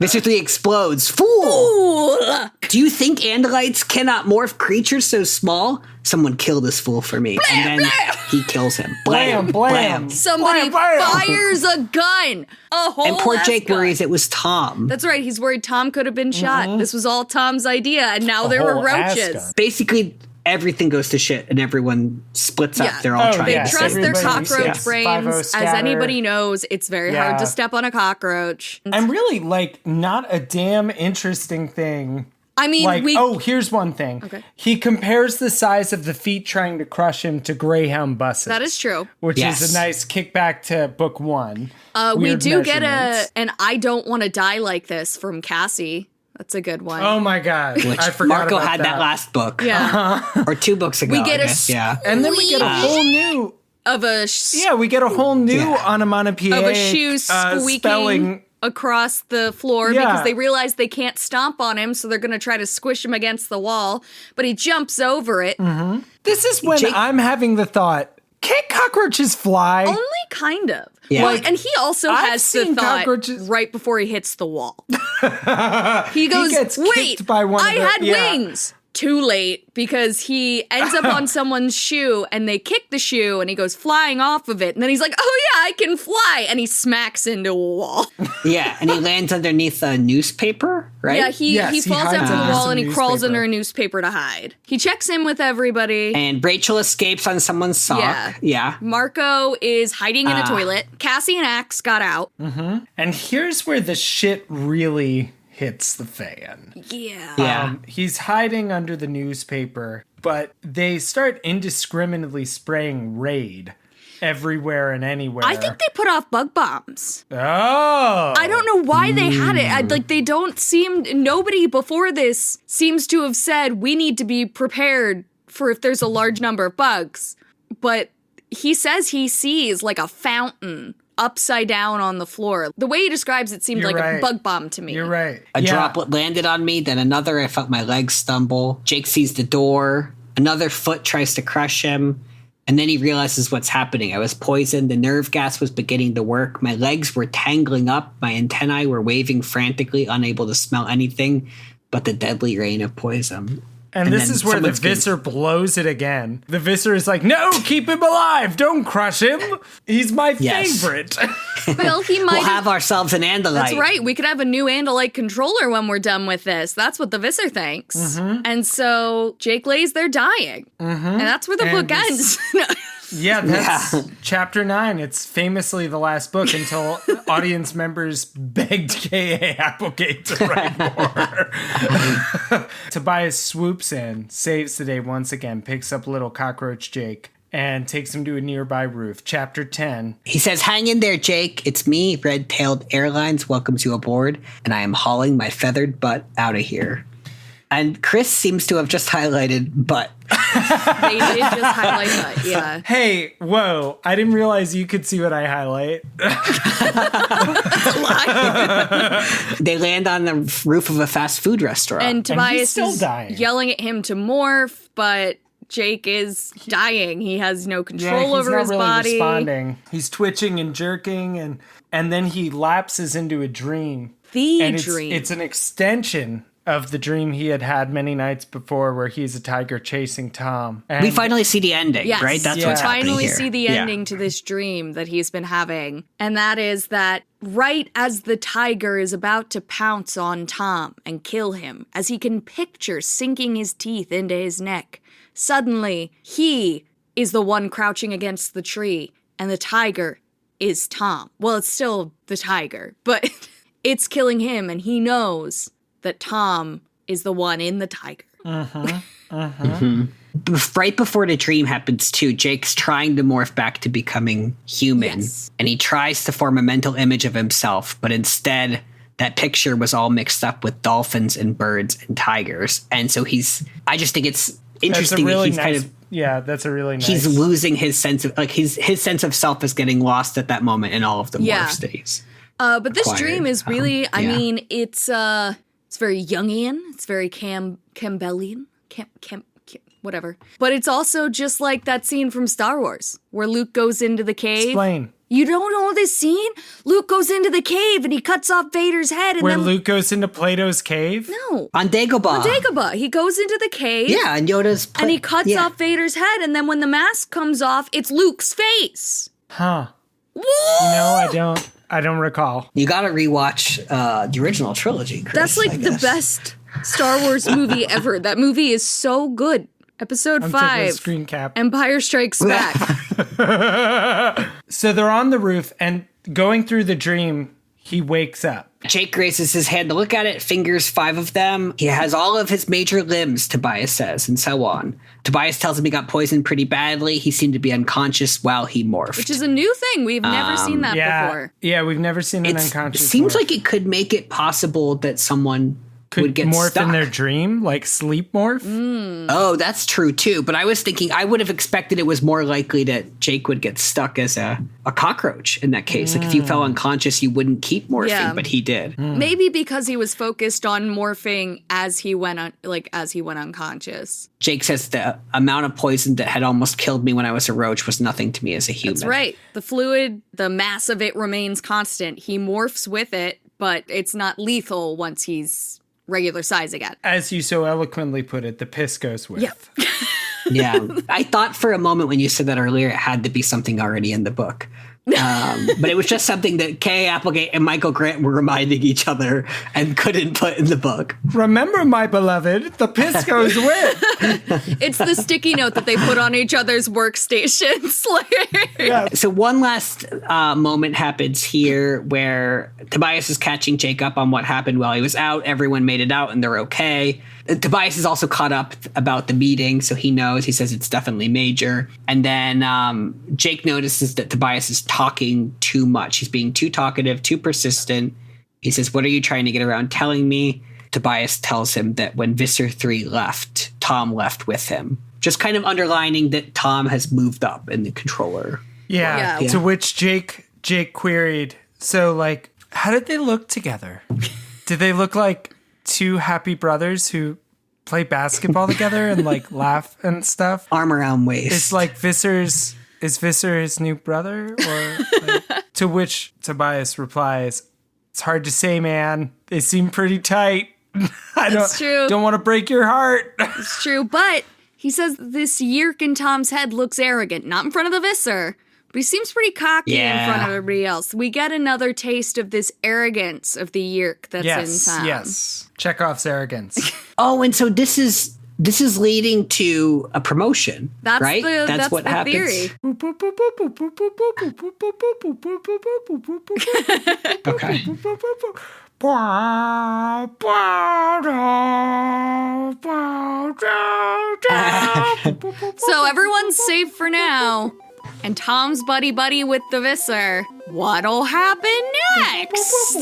Mr. 3 explodes. Fool! Ooh. Do you think Andalites cannot morph creatures so small? Someone kill this fool for me. Blam, and then blam. he kills him. Blam, blam. Somebody Blam, blam. fires a gun. A whole And poor ass Jake gun. worries it was Tom. That's right. He's worried Tom could have been shot. This was all Tom's idea, and now there were whole ass roaches. gun. Basically, everything goes to shit and everyone splits up. Yeah. They're all Oh, trying They yeah. to trust save their Everybody- cockroach yes. 5-0 brains. As scatter. anybody knows, it's very Yeah. hard to step on a cockroach. And really, like, not a damn interesting thing. I mean, Like, here's one thing. Okay. He compares the size of the feet trying to crush him to Greyhound buses. that is true. Which Yes. is a nice kickback to book 1. We Weird do get measurements. an I don't want to die like this from Cassie. That's a good one. Oh my god. Which I forgot Marco about had that last book. yeah. Or 2 books ago. We get I a guess. Yeah. And then we get a whole new Of a we get a whole new Yeah. onomatopoeia of a shoe squeaking spelling. across the floor Yeah. because they realize they can't stomp on him, so they're going to try to squish him against the wall. But he jumps over it. This is when Jake- I'm having the thought, can't cockroaches fly? Only kind of. Yeah. Well, and he also I've has the seen thought cockroaches- right before he hits the wall. He goes, gets wait, kicked by one of I the- had yeah. wings. too late because he ends up on someone's shoe and they kick the shoe and he goes flying off of it. And then he's like, oh yeah, I can fly. And he smacks into a wall. Yeah, and he lands underneath a newspaper, right? Yeah, he falls hides down to the under wall some and he crawls newspaper. under a newspaper to hide. He checks in with everybody. And Rachel escapes on someone's sock. Yeah. Marco is hiding in a toilet. Cassie and Axe got out. And here's where the shit really hits the fan. Yeah. He's hiding under the newspaper, but they start indiscriminately spraying Raid everywhere and anywhere. I think they put off bug bombs. Oh. I don't know why they had it. They don't seem, nobody before this seems to have said we need to be prepared for if there's a large number of bugs. But he says he sees like a fountain upside down on the floor. The way he describes it seemed You're like right. a bug bomb to me. You're right. A droplet landed on me, then another. I felt my legs stumble. Jake sees the door. Another foot tries to crush him. And then he realizes what's happening. I was poisoned. The nerve gas was beginning to work. My legs were tangling up. My antennae were waving frantically, unable to smell anything but the deadly rain of poison. And this then is where the someone's getting- Visser blows it again. The Visser is like, no, keep him alive. Don't crush him. He's my Yes. favorite. Well, he might We'll have ourselves an Andalite. That's right. We could have a new Andalite controller when we're done with this. That's what the Visser thinks. Mm-hmm. And so Jake lays there dying. And that's where the And book ends. Yeah, that's chapter 9. It's famously the last book until audience members begged K.A. Applegate to write more. Tobias swoops in, saves the day once again, picks up little cockroach Jake, and takes him to a nearby roof. Chapter 10. He says, hang in there, Jake. It's me, Red-Tailed Airlines welcomes you aboard, and I am hauling my feathered butt out of here. And Chris seems to have just highlighted butt. They did just highlight that, yeah. Hey, whoa, I didn't realize you could see what I highlight. They land on the roof of a fast food restaurant. And he's Tobias still is dying. yelling at him to morph, but Jake is dying. He has no control he's over not his really body. responding. He's twitching and jerking, and then he lapses into a dream. And Dream. it's an extension of the dream he had had many nights before where he's a tiger chasing Tom. And we finally see the ending, Yes. right? That's Yeah. what's happening finally here. see the Yeah. ending to this dream that he's been having. And that is that right as the tiger is about to pounce on Tom and kill him, as he can picture sinking his teeth into his neck, suddenly he is the one crouching against the tree, and the tiger is Tom. Well, it's still the tiger, but it's killing him, and he knows that Tom is the one in the tiger. Right before the dream happens, too, Jake's trying to morph back to becoming human. Yes. And he tries to form a mental image of himself, but instead, that picture was all mixed up with dolphins and birds and tigers. And so I just think it's that's interesting a really that he's that's a really nice. he's losing his sense of, his sense of self is getting lost at that moment in all of the Yeah. morph states. But this Acquired. dream is really, I Yeah. mean, it's very Jungian. It's very Campbellian. Whatever. But it's also just like that scene from Star Wars where Luke goes into the cave. Explain. You don't know this scene? Luke goes into the cave and he cuts off Vader's head and Where then Luke goes into Plato's cave? No. On Dagobah. Dagobah. He goes into the cave. Yeah, and Yoda's... And he cuts off Vader's head, and then when the mask comes off, it's Luke's face. Huh. Woo! I don't recall. You gotta rewatch the original trilogy, Chris. That's like I the guess. best Star Wars movie ever. That movie is so good. Episode I'm taking a 5. screen cap. Empire Strikes Back. So they're on the roof, and going through the dream, he wakes up. Jake raises his hand to look at it, fingers 5 of them. He has all of his major limbs, Tobias says, and so on. Tobias tells him he got poisoned pretty badly. He seemed to be unconscious while he morphed. Which is a new thing. We've never seen that before. Yeah, we've never seen an It unconscious seems morph. like it could make it possible that someone would Could get morph stuck. in their dream, like sleep morph. Oh, that's true too. But I was thinking, I would have expected it was more likely that Jake would get stuck as a cockroach in that case. Like if you fell unconscious, you wouldn't keep morphing, Yeah. but he did. Maybe because he was focused on morphing as he went unconscious. Jake says the amount of poison that had almost killed me when I was a roach was nothing to me as a human. That's right. The fluid, the mass of it remains constant. He morphs with it, but it's not lethal once he's regular size again. As you so eloquently put it, the piss goes with. Yeah. Yeah. I thought for a moment when you said that earlier, it had to be something already in the book. But it was just something that K.A. Applegate and Michael Grant were reminding each other and couldn't put in the book. Remember, my beloved, the piss goes with. It's the sticky note that they put on each other's workstations. Yeah. So one last moment happens here where Tobias is catching Jake up on what happened while he was out. Everyone made it out and they're okay. Tobias is also caught up about the meeting, so he knows. He says it's definitely major. And then Jake notices that Tobias is talking too much. He's being too talkative, too persistent. He says, what are you trying to get around telling me? Tobias tells him that when Visser 3 left, Tom left with him. Just kind of underlining that Tom has moved up in the controller. Yeah. Yeah. To which Jake queried, so, like, how did they look together? Did they look like two happy brothers who play basketball together and, like, laugh and stuff? Arm around waist. It's like Visser his new brother? Or like, to which Tobias replies, it's hard to say, man. They seem pretty tight. It's true. Don't want to break your heart. It's true, but he says this Yeerk in Tom's head looks arrogant, not in front of the Visser, but he seems pretty cocky in front of everybody else. We get another taste of this arrogance of the Yeerk that's in Tom. Yes. Chekhov's arrogance. Oh, and so this is leading to a promotion, That's right? That's what the happens. theory. Okay. So everyone's safe for now. And Tom's buddy with the Visser. What'll happen next?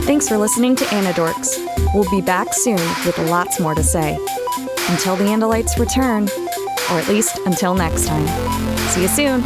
Thanks for listening to ANIDORKS. We'll be back soon with lots more to say. Until the Andalites return, or at least until next time. See you soon.